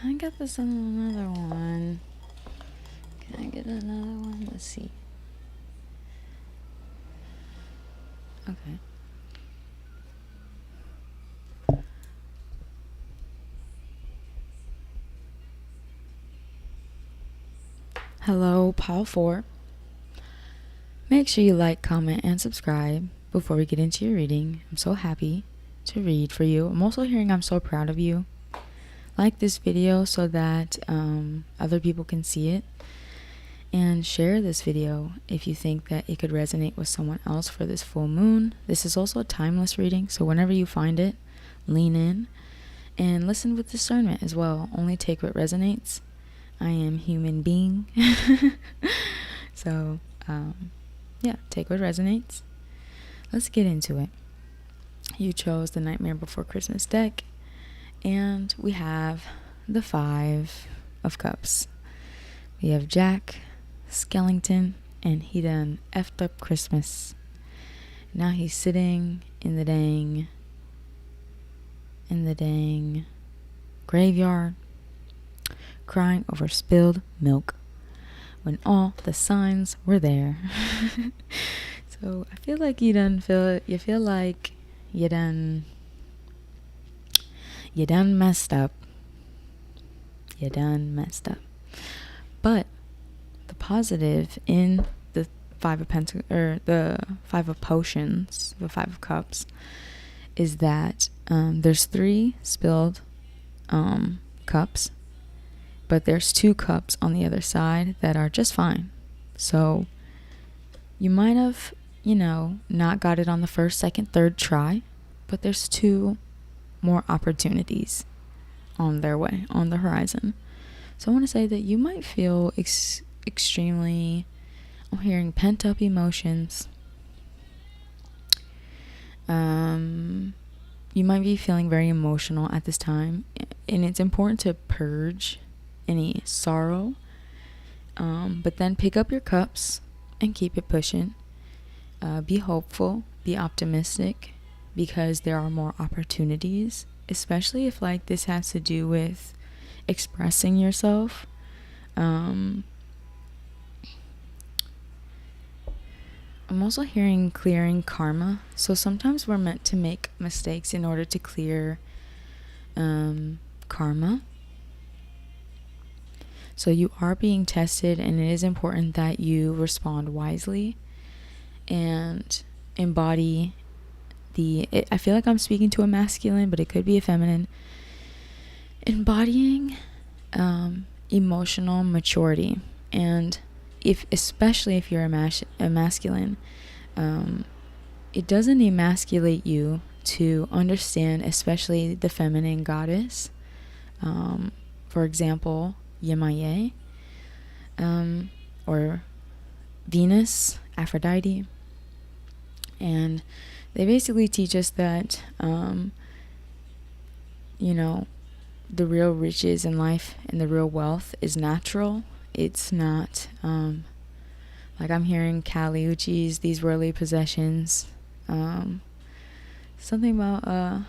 I got this on another one. Can I get another one? Let's see. Okay. Hello, pile 4. Make sure you like, comment, and subscribe before we get into your reading. I'm so happy to read for you. I'm also hearing I'm so proud of you. Like this video so that other people can see it, and share this video if you think that it could resonate with someone else for this full moon. This is also a timeless reading, so whenever you find it, lean in and listen with discernment as well. Only take what resonates. I am human being. So yeah, take what resonates. Let's get into it. You chose the Nightmare Before Christmas deck, and we have the 5 of Cups. We have Jack, Skellington, and he done effed up Christmas. Now he's sitting in the dang graveyard crying over spilled milk when all the signs were there. So I feel like you feel like you done messed up. You done messed up. But the positive in the Five of Pentacles, or the Five of Potions, the Five of Cups, is that there's 3 spilled cups, but there's 2 cups on the other side that are just fine. So you might have, not got it on the first, second, third try, but there's 2 more opportunities on the horizon. So I want to say that you might feel extremely, I'm hearing pent up emotions. You might be feeling very emotional at this time, and it's important to purge any sorrow, but then pick up your cups and keep it pushing. Be hopeful, be optimistic, because there are more opportunities, especially if this has to do with expressing yourself. I'm also hearing clearing karma. So sometimes we're meant to make mistakes in order to clear karma. So you are being tested, and it is important that you respond wisely and embody I feel like I'm speaking to a masculine, but it could be a feminine. Embodying emotional maturity, and especially if you're a masculine, it doesn't emasculate you to understand, especially the feminine goddess. For example, Yemaye, or Venus, Aphrodite, and they basically teach us that, the real riches in life and the real wealth is natural. It's not, I'm hearing Kali Uchis, these worldly possessions, something about,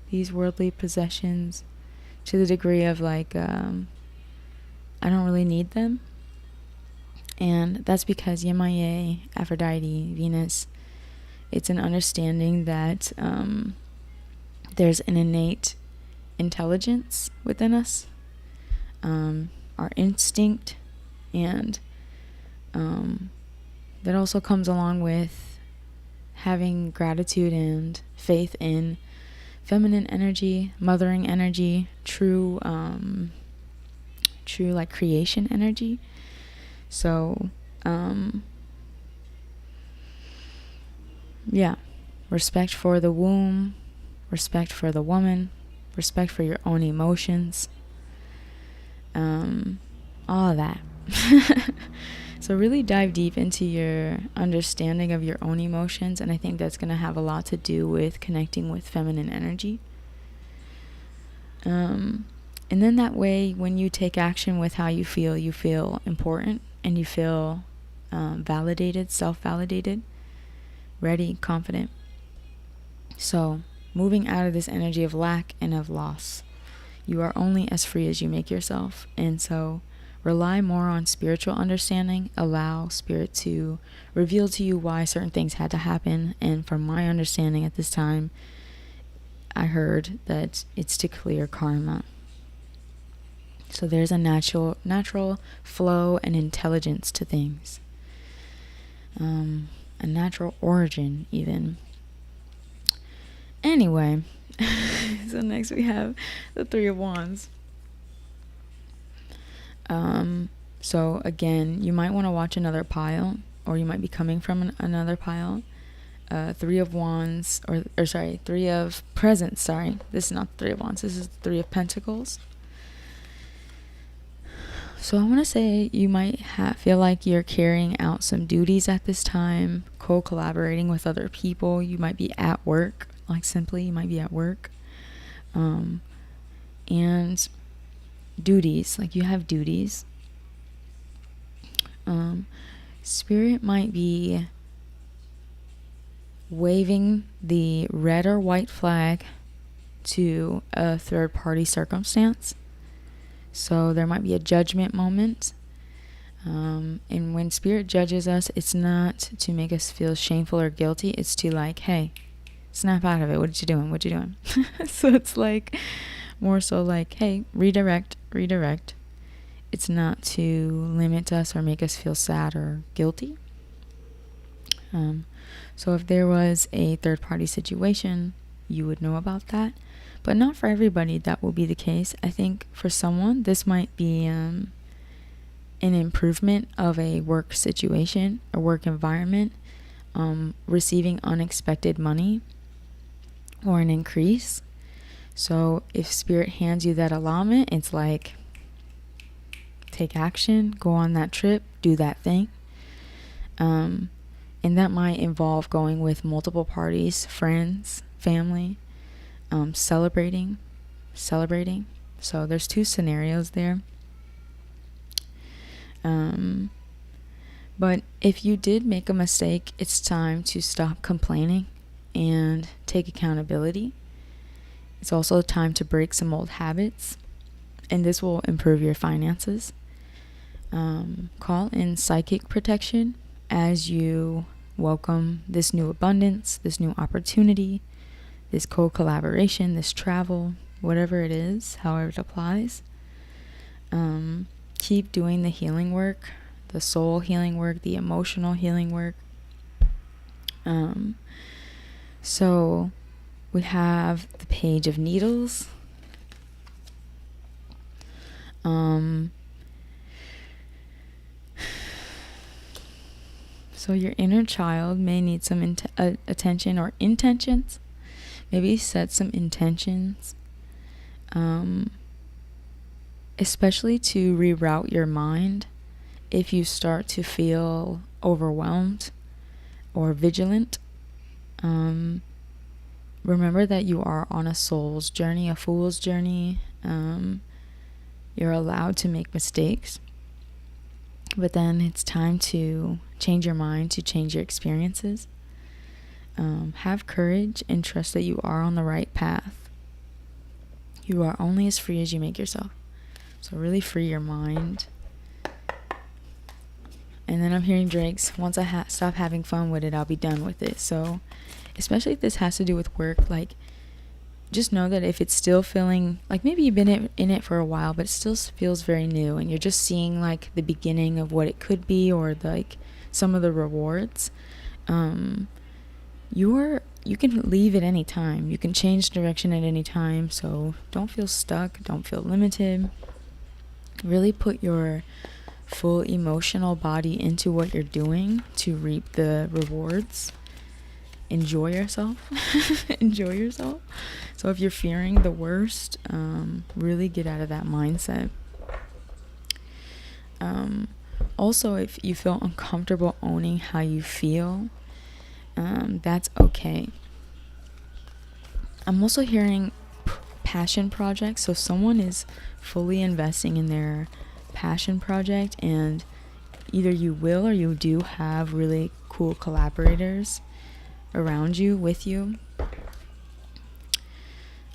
these worldly possessions to the degree of I don't really need them. And that's because Yemaye, Aphrodite, Venus, it's an understanding that there's an innate intelligence within us, our instinct, and that also comes along with having gratitude and faith in feminine energy, mothering energy, true creation energy. So respect for the womb, respect for the woman, respect for your own emotions, all of that. So really dive deep into your understanding of your own emotions, and I think that's going to have a lot to do with connecting with feminine energy. And then that way, when you take action with how you feel important, and you feel validated, self-validated, ready, confident. So moving out of this energy of lack and of loss. You are only as free as you make yourself. And so rely more on spiritual understanding. Allow spirit to reveal to you why certain things had to happen. And from my understanding at this time, I heard that it's to clear karma. So there's a natural flow and intelligence to things. A natural origin even. Anyway, so next we have the Three of Wands. So again, you might want to watch another pile, or you might be coming from another pile. Three of Wands, Three of Presents, sorry. This is not the Three of Wands, this is the Three of Pentacles. So I want to say you might feel like you're carrying out some duties at this time, co-collaborating with other people. You might be at work, you might be at work. And duties, you have duties. Spirit might be waving the red or white flag to a third party circumstance. So there might be a judgment moment. And when Spirit judges us, it's not to make us feel shameful or guilty. It's to like, hey, snap out of it. What you doing? What you doing? So it's like more so like, hey, redirect. It's not to limit us or make us feel sad or guilty. So if there was a third party situation, you would know about that. But not for everybody that will be the case. I think for someone, this might be an improvement of a work situation, a work environment, receiving unexpected money or an increase. So if Spirit hands you that allotment, it's like, take action, go on that trip, do that thing. And that might involve going with multiple parties, friends, family, celebrating. So there's two scenarios there. But if you did make a mistake, it's time to stop complaining and take accountability. It's also time to break some old habits, and this will improve your finances. Call in psychic protection as you welcome this new abundance, this new opportunity, this co-collaboration, this travel, whatever it is, however it applies. Keep doing the healing work, the soul healing work, the emotional healing work. So we have the Page of Needles. So your inner child may need some attention or intentions. Maybe set some intentions, especially to reroute your mind if you start to feel overwhelmed or vigilant. Remember that you are on a soul's journey, a fool's journey. You're allowed to make mistakes, but then it's time to change your mind, to change your experiences. Have courage and trust that you are on the right path. You are only as free as you make yourself. So really free your mind. And then I'm hearing Drake's, once I stop having fun with it, I'll be done with it. So especially if this has to do with work, like, just know that if it's still feeling like maybe you've been in it for a while, but it still feels very new, and you're just seeing like the beginning of what it could be, or like some of the rewards, you can leave at any time. You can change direction at any time. So don't feel stuck. Don't feel limited. Really put your full emotional body into what you're doing to reap the rewards. Enjoy yourself. Enjoy yourself. So if you're fearing the worst, really get out of that mindset. Also, if you feel uncomfortable owning how you feel, that's okay. I'm also hearing passion projects. So someone is fully investing in their passion project, and either you will or you do have really cool collaborators around you, with you.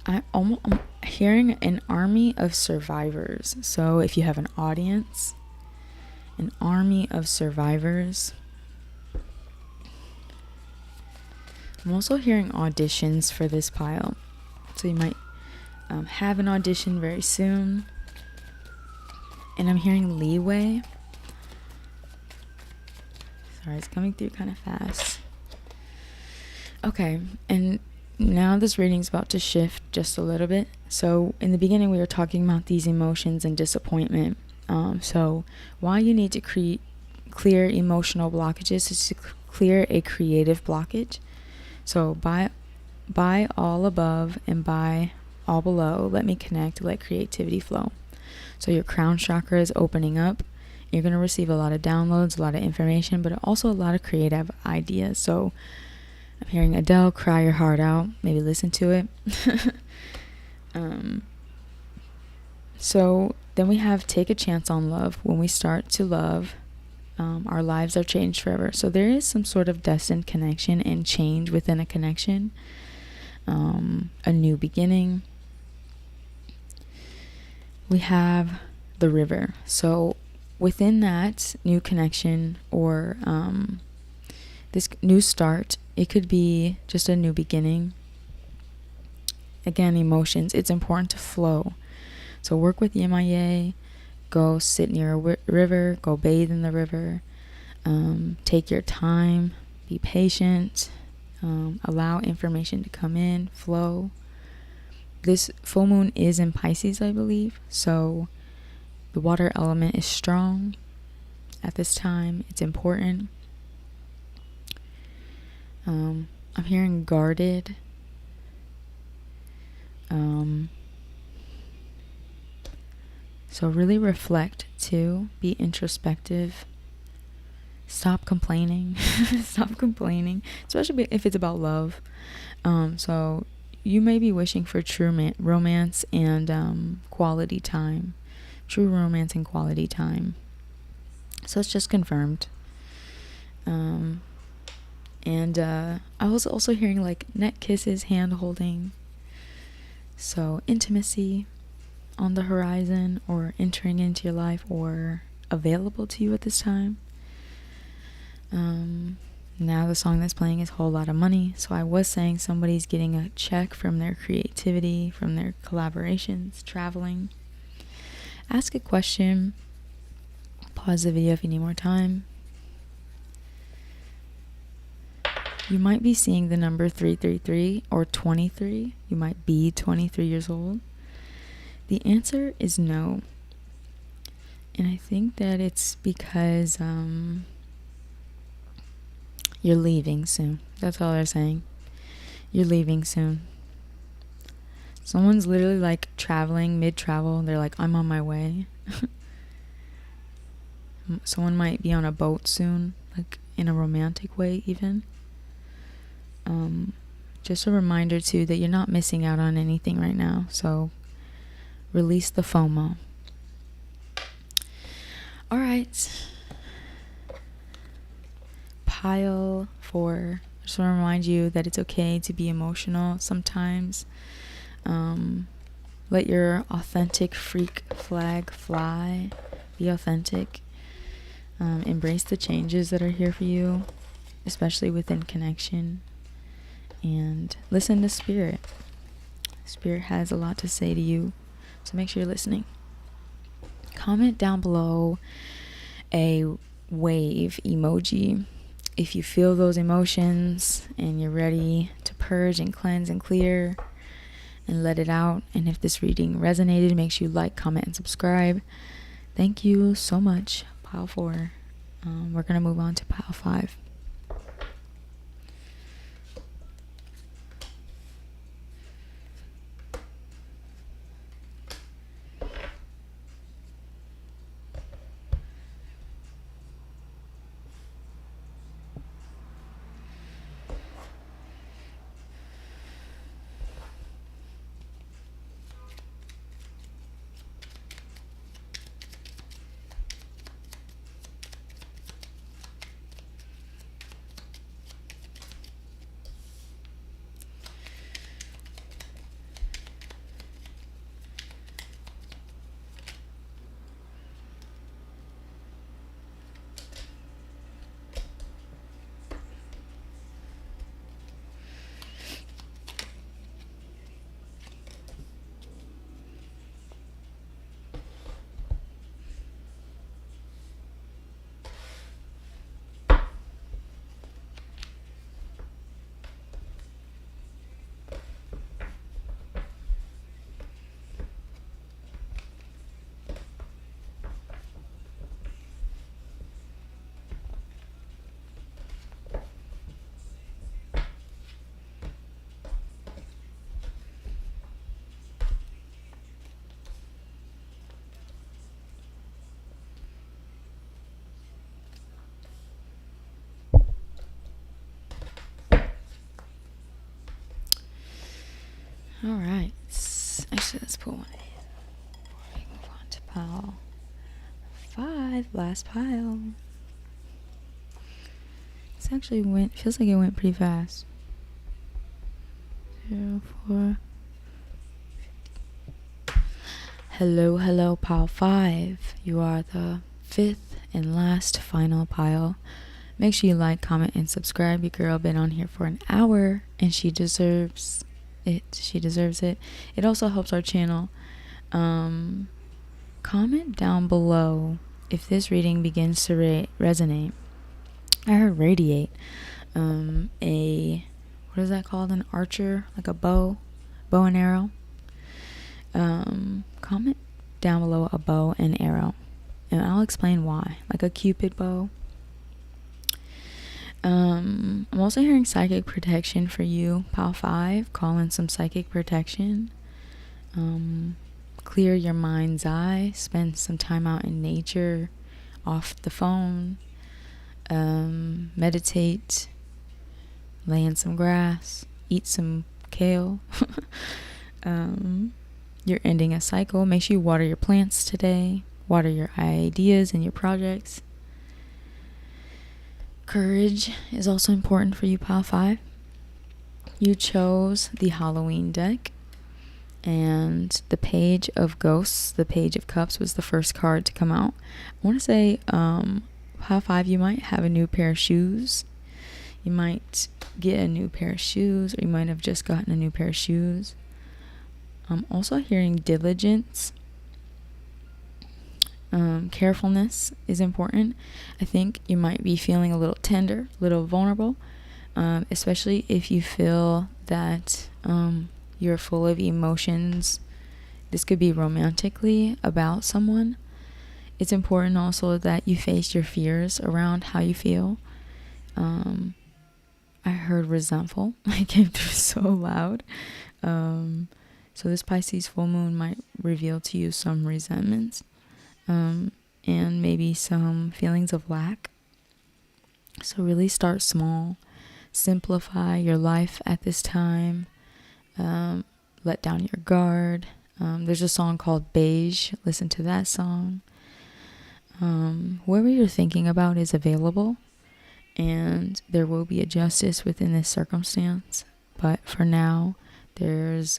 I'm hearing an army of survivors. So if you have an audience, an army of survivors. I'm also hearing auditions for this pile. So you might have an audition very soon. And I'm hearing leeway. Sorry, it's coming through kind of fast. Okay, and now this reading's about to shift just a little bit. So in the beginning, we were talking about these emotions and disappointment. So why you need to clear emotional blockages is to clear a creative blockage. So by all above and by all below, let me connect, let creativity flow. So your crown chakra is opening up. You're going to receive a lot of downloads, a lot of information, but also a lot of creative ideas. So I'm hearing Adele, Cry Your Heart Out. Maybe listen to it. So then we have Take a Chance on Love. When we start to love, our lives are changed forever. So there is some sort of destined connection and change within a connection, a new beginning. We have the river. So within that new connection or this new start, it could be just a new beginning. Again, emotions, it's important to flow. So work with Yemaya, go sit near a river, go bathe in the river, take your time, be patient, allow information to come in, flow. This full moon is in Pisces, I believe, so the water element is strong at this time. It's important. I'm hearing guarded. So really reflect too. Be introspective. Stop complaining. Stop complaining, especially if it's about love. So you may be wishing for true romance and quality time. True romance and quality time. So it's just confirmed. I was also hearing like neck kisses, hand holding. So intimacy on the horizon, or entering into your life, or available to you at this time. Now the song that's playing is Whole Lot of Money. So I was saying somebody's getting a check from their creativity, from their collaborations, traveling. Ask a question. Pause the video if you need more time. You might be seeing the number 333 or 23. You might be 23 years old. The answer is no. And I think that it's because you're leaving soon. That's all they're saying. You're leaving soon. Someone's literally like traveling, mid-travel. They're like, I'm on my way. Someone might be on a boat soon, like in a romantic way even. Just a reminder too that you're not missing out on anything right now. So release the FOMO. All right. Pile 4. I just want to remind you that it's okay to be emotional sometimes. Let your authentic freak flag fly. Be authentic. Embrace the changes that are here for you, especially within connection. And listen to Spirit. Spirit has a lot to say to you, so make sure you're listening. Comment down below a wave emoji if you feel those emotions and you're ready to purge and cleanse and clear and let it out. And if this reading resonated, make sure you like, comment, and subscribe. Thank you so much. Pile 4. We're going to move on to pile 5. All right. Actually, let's pull one before we move on to pile 5. Last pile. This actually feels like it went pretty fast. 04. Hello, pile 5. You are the 5th and last final pile. Make sure you like, comment, and subscribe. Your girl been on here for an hour, and she deserves it. She deserves it. It also helps our channel. Comment down below if this reading begins to resonate. I heard radiate. What is that called? An archer, like a bow and arrow. Comment down below a bow and arrow, and I'll explain why, like a cupid bow. I'm also hearing psychic protection for you, pile 5. Call in some psychic protection. Clear your mind's eye. Spend some time out in nature, off the phone. Meditate. Lay in some grass. Eat some kale. You're ending a cycle. Make sure you water your plants today. Water your ideas and your projects. Courage is also important for you, pile 5. You chose the Halloween deck, and the Page of Ghosts, the Page of Cups, was the first card to come out. I want to say, pile 5, you might have a new pair of shoes. You might get a new pair of shoes, or you might have just gotten a new pair of shoes. I'm also hearing diligence. Carefulness is important. I think you might be feeling a little tender, a little vulnerable, especially if you feel that you're full of emotions. This could be romantically about someone. It's important also that you face your fears around how you feel. I heard resentful. It came through so loud. So this Pisces full moon might reveal to you some resentments. And maybe some feelings of lack. So really start small. Simplify your life at this time. Let down your guard. There's a song called Beige. Listen to that song. Whoever you're thinking about is available, and there will be a justice within this circumstance. But for now, there's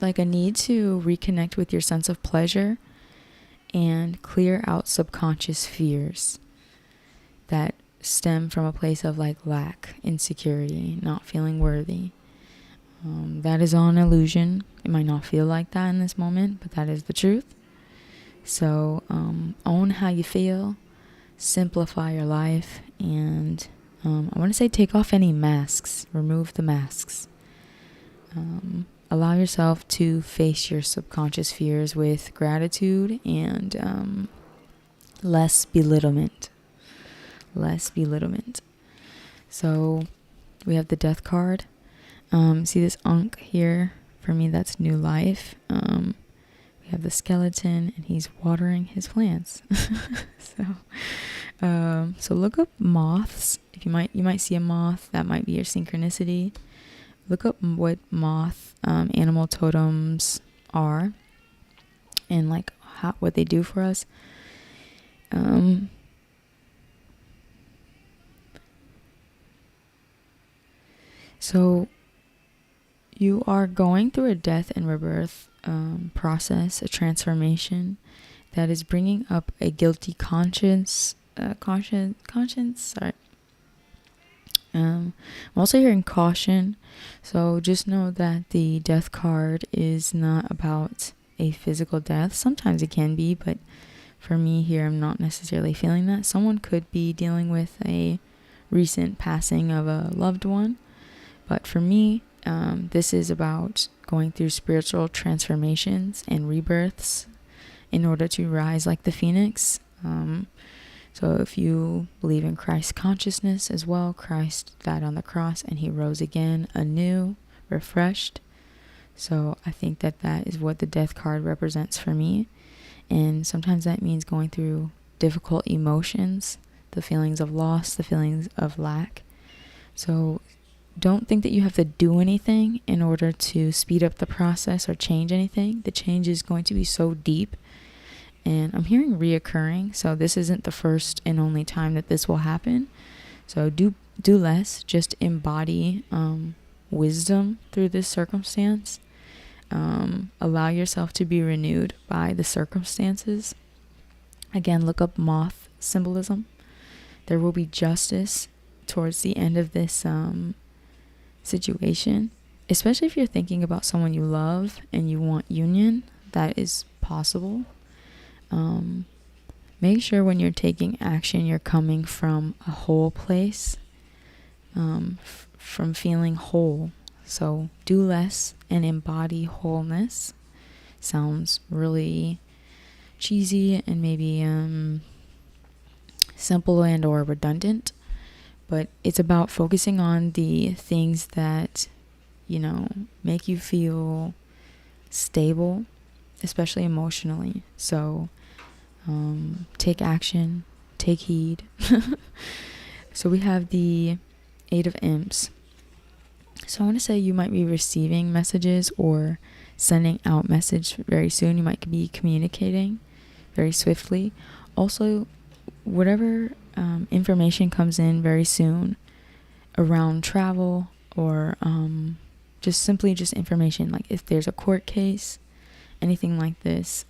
like a need to reconnect with your sense of pleasure and clear out subconscious fears that stem from a place of like lack, insecurity, not feeling worthy. That is all an illusion. It might not feel like that in this moment, but that is the truth. So own how you feel, simplify your life, and I want to say take off any masks, remove the masks. Allow yourself to face your subconscious fears with gratitude and less belittlement. So we have the Death card. See this Ankh here? For me, that's new life. We have the skeleton, and he's watering his plants. So look up moths. If you might see a moth, that might be your synchronicity. Look up what moth animal totems are, and like what they do for us. So you are going through a death and rebirth process, a transformation that is bringing up a guilty conscience. Sorry. I'm also hearing caution. So just know that the Death card is not about a physical death. Sometimes it can be, but for me here, I'm not necessarily feeling that. Someone could be dealing with a recent passing of a loved one. But for me, this is about going through spiritual transformations and rebirths in order to rise like the phoenix. So if you believe in Christ consciousness as well, Christ died on the cross and he rose again anew, refreshed. So I think that is what the Death card represents for me. And sometimes that means going through difficult emotions, the feelings of loss, the feelings of lack. So don't think that you have to do anything in order to speed up the process or change anything. The change is going to be so deep And I'm hearing reoccurring, so this isn't the first and only time that this will happen. So do less, just embody wisdom through this circumstance. Allow yourself to be renewed by the circumstances. Again, look up moth symbolism. There will be justice towards the end of this situation, especially if you're thinking about someone you love and you want union. That is possible. Make sure when you're taking action, you're coming from a whole place, from feeling whole. So do less and embody wholeness. Sounds really cheesy and maybe simple and or redundant, but it's about focusing on the things that, make you feel stable, especially emotionally. So take action, take heed. So we have the 8 of Imps. So I want to say you might be receiving messages or sending out message very soon. You might be communicating very swiftly. Also, whatever information comes in very soon around travel or just information, like if there's a court case, anything like this,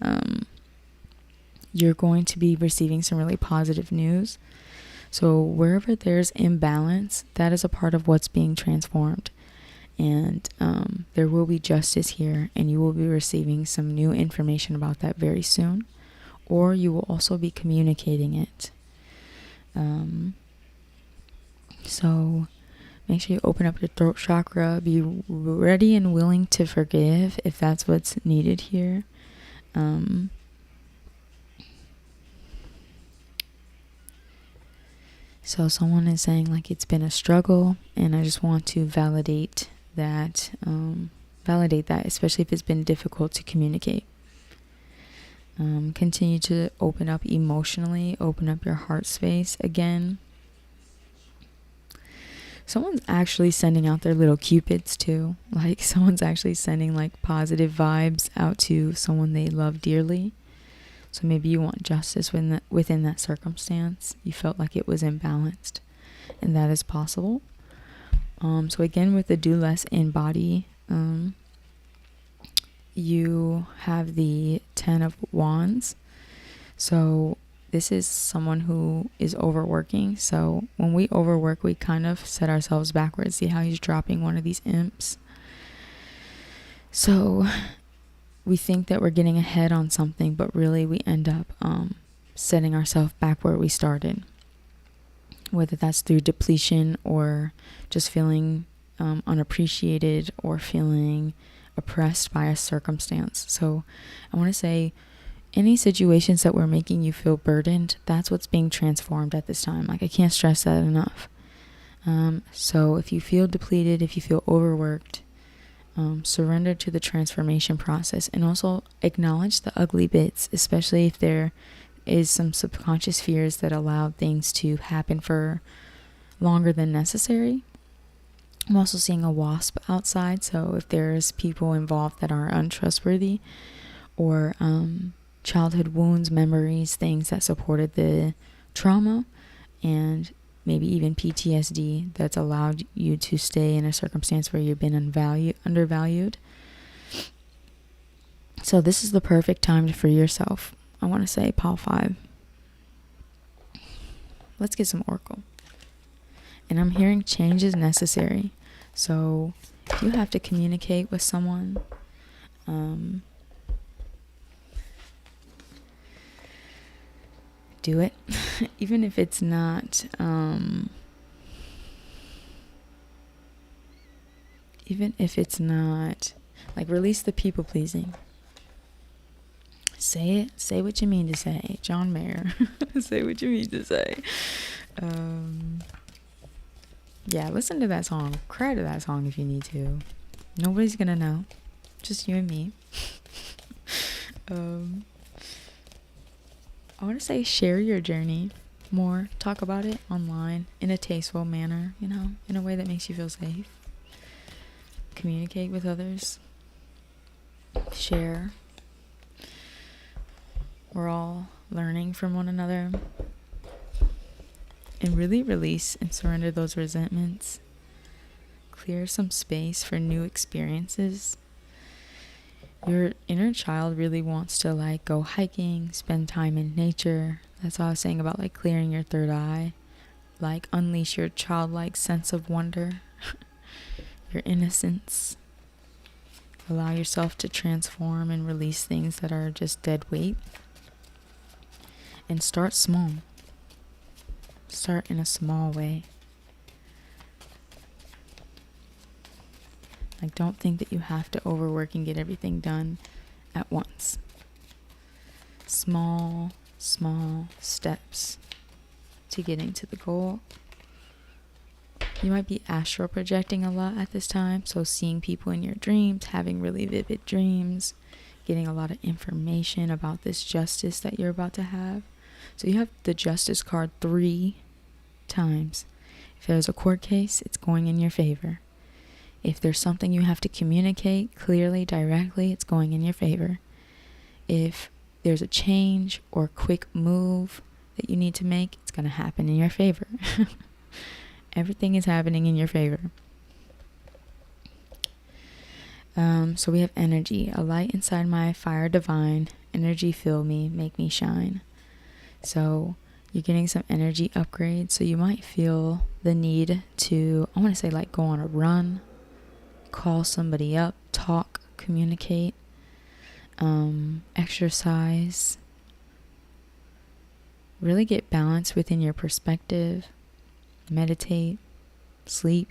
you're going to be receiving some really positive news. So wherever there's imbalance, that is a part of what's being transformed. And there will be justice here, and you will be receiving some new information about that very soon, or you will also be communicating it. So make sure you open up your throat chakra, be ready and willing to forgive if that's what's needed here. So someone is saying like it's been a struggle, and I just want to validate that, especially if it's been difficult to communicate. Continue to open up emotionally, open up your heart space again. Someone's actually sending out their little cupids too. Like someone's actually sending like positive vibes out to someone they love dearly. So maybe you want justice within that circumstance. You felt like it was imbalanced, and that is possible. So again, with the do less embody, you have the 10 of Wands. So this is someone who is overworking. So when we overwork, we kind of set ourselves backwards. See how he's dropping one of these imps? So we think that we're getting ahead on something, but really we end up setting ourselves back where we started. Whether that's through depletion or just feeling unappreciated or feeling oppressed by a circumstance. So I want to say any situations that were making you feel burdened, that's what's being transformed at this time. Like I can't stress that enough. So if you feel depleted, if you feel overworked, surrender to the transformation process, and also acknowledge the ugly bits, especially if there is some subconscious fears that allowed things to happen for longer than necessary. I'm also seeing a wasp outside, so if there's people involved that are untrustworthy or childhood wounds, memories, things that supported the trauma, and maybe even PTSD that's allowed you to stay in a circumstance where you've been undervalued. So this is the perfect time to free yourself. I want to say pile 5. Let's get some oracle. And I'm hearing change is necessary. So if you have to communicate with someone, do it. Even if it's not like, release the people pleasing. Say it. Say what you mean to say. John Mayer. Say what you mean to say. Yeah, listen to that song. Cry to that song if you need to. Nobody's gonna know. Just you and me. I want to say share your journey more. Talk about it online in a tasteful manner, in a way that makes you feel safe. Communicate with others. Share. We're all learning from one another. And really release and surrender those resentments. Clear some space for new experiences. Your inner child really wants to like go hiking, spend time in nature. That's all I was saying about like clearing your third eye. Like unleash your childlike sense of wonder, your innocence. Allow yourself to transform and release things that are just dead weight. And start small. Start in a small way. Like, don't think that you have to overwork and get everything done at once. Small steps to getting to the goal. You might be astral projecting a lot at this time, so seeing people in your dreams, having really vivid dreams, getting a lot of information about this justice that you're about to have. So you have the justice card 3 times. If there's a court case, it's going in your favor. If there's something you have to communicate clearly, directly, it's going in your favor. If there's a change or quick move that you need to make, it's going to happen in your favor. Everything is happening in your favor. So we have energy. A light inside my fire divine. Energy fill me, make me shine. So you're getting some energy upgrades. So you might feel the need to, I want to say like go on a run, call somebody up, talk, communicate, exercise. Really get balance within your perspective. Meditate, sleep.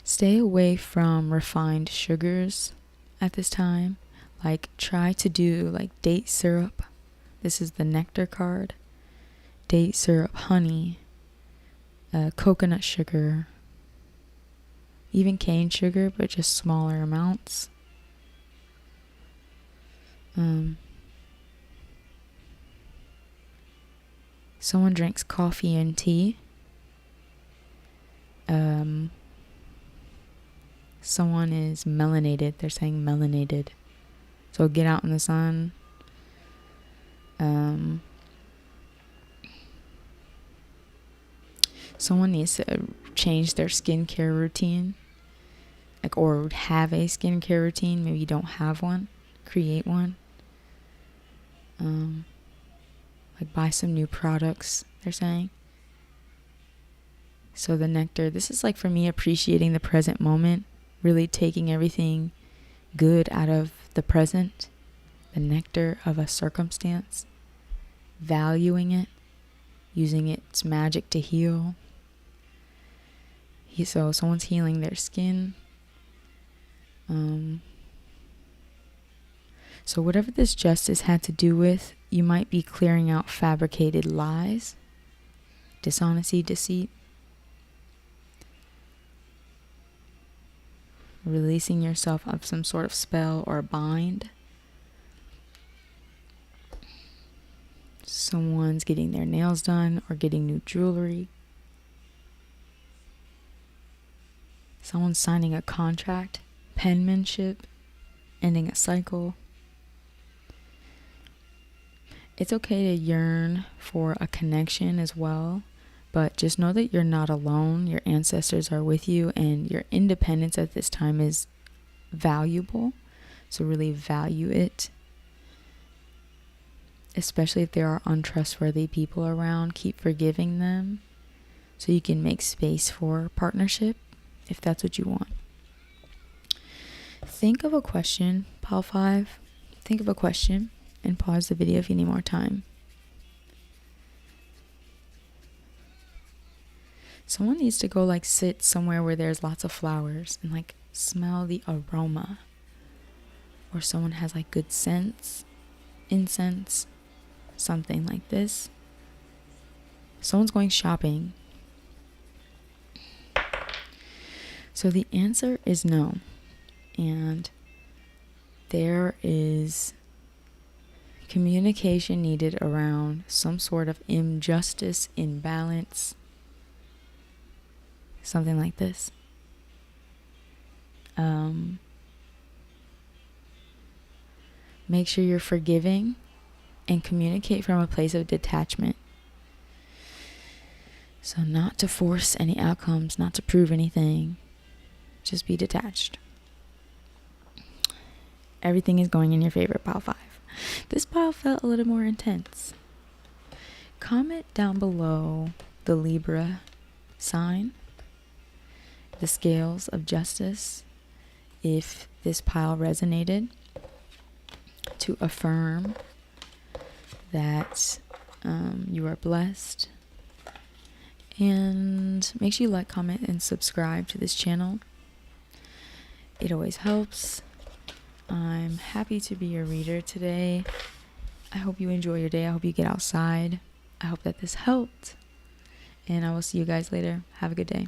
Stay away from refined sugars at this time. Like try to do like date syrup. This is the nectar card. Date syrup, honey, coconut sugar, even cane sugar, but just smaller amounts. Someone drinks coffee and tea. Someone is melanated. They're saying melanated. So get out in the sun. Someone needs to change their skincare routine. Like, or have a skincare routine. Maybe you don't have one. Create one. Like buy some new products, they're saying. So the nectar, this is like for me appreciating the present moment, really taking everything good out of the present, the nectar of a circumstance, valuing it, using its magic to heal. So someone's healing their skin. So whatever this justice had to do with, you might be clearing out fabricated lies, dishonesty, deceit, releasing yourself of some sort of spell or bind. Someone's getting their nails done or getting new jewelry. Someone's signing a contract, penmanship, ending a cycle. It's okay to yearn for a connection as well, but just know that you're not alone. Your ancestors are with you, and your independence at this time is valuable. So really value it, especially if there are untrustworthy people around. Keep forgiving them so you can make space for partnership if that's what you want. Think of a question, Pile 5. Think of a question and pause the video if you need more time. Someone needs to go like sit somewhere where there's lots of flowers and like smell the aroma. Or someone has like good scents, incense, something like this. Someone's going shopping. So the answer is no. And there is communication needed around some sort of injustice, imbalance, something like this. Make sure you're forgiving and communicate from a place of detachment. So not to force any outcomes, not to prove anything. Just be detached. Everything is going in your favor, pile 5. This pile felt a little more intense. Comment down below the Libra sign, the scales of justice, if this pile resonated, to affirm that you are blessed. And make sure you like, comment, and subscribe to this channel. It always helps. I'm happy to be your reader today. I hope you enjoy your day. I hope you get outside. I hope that this helped. And I will see you guys later. Have a good day.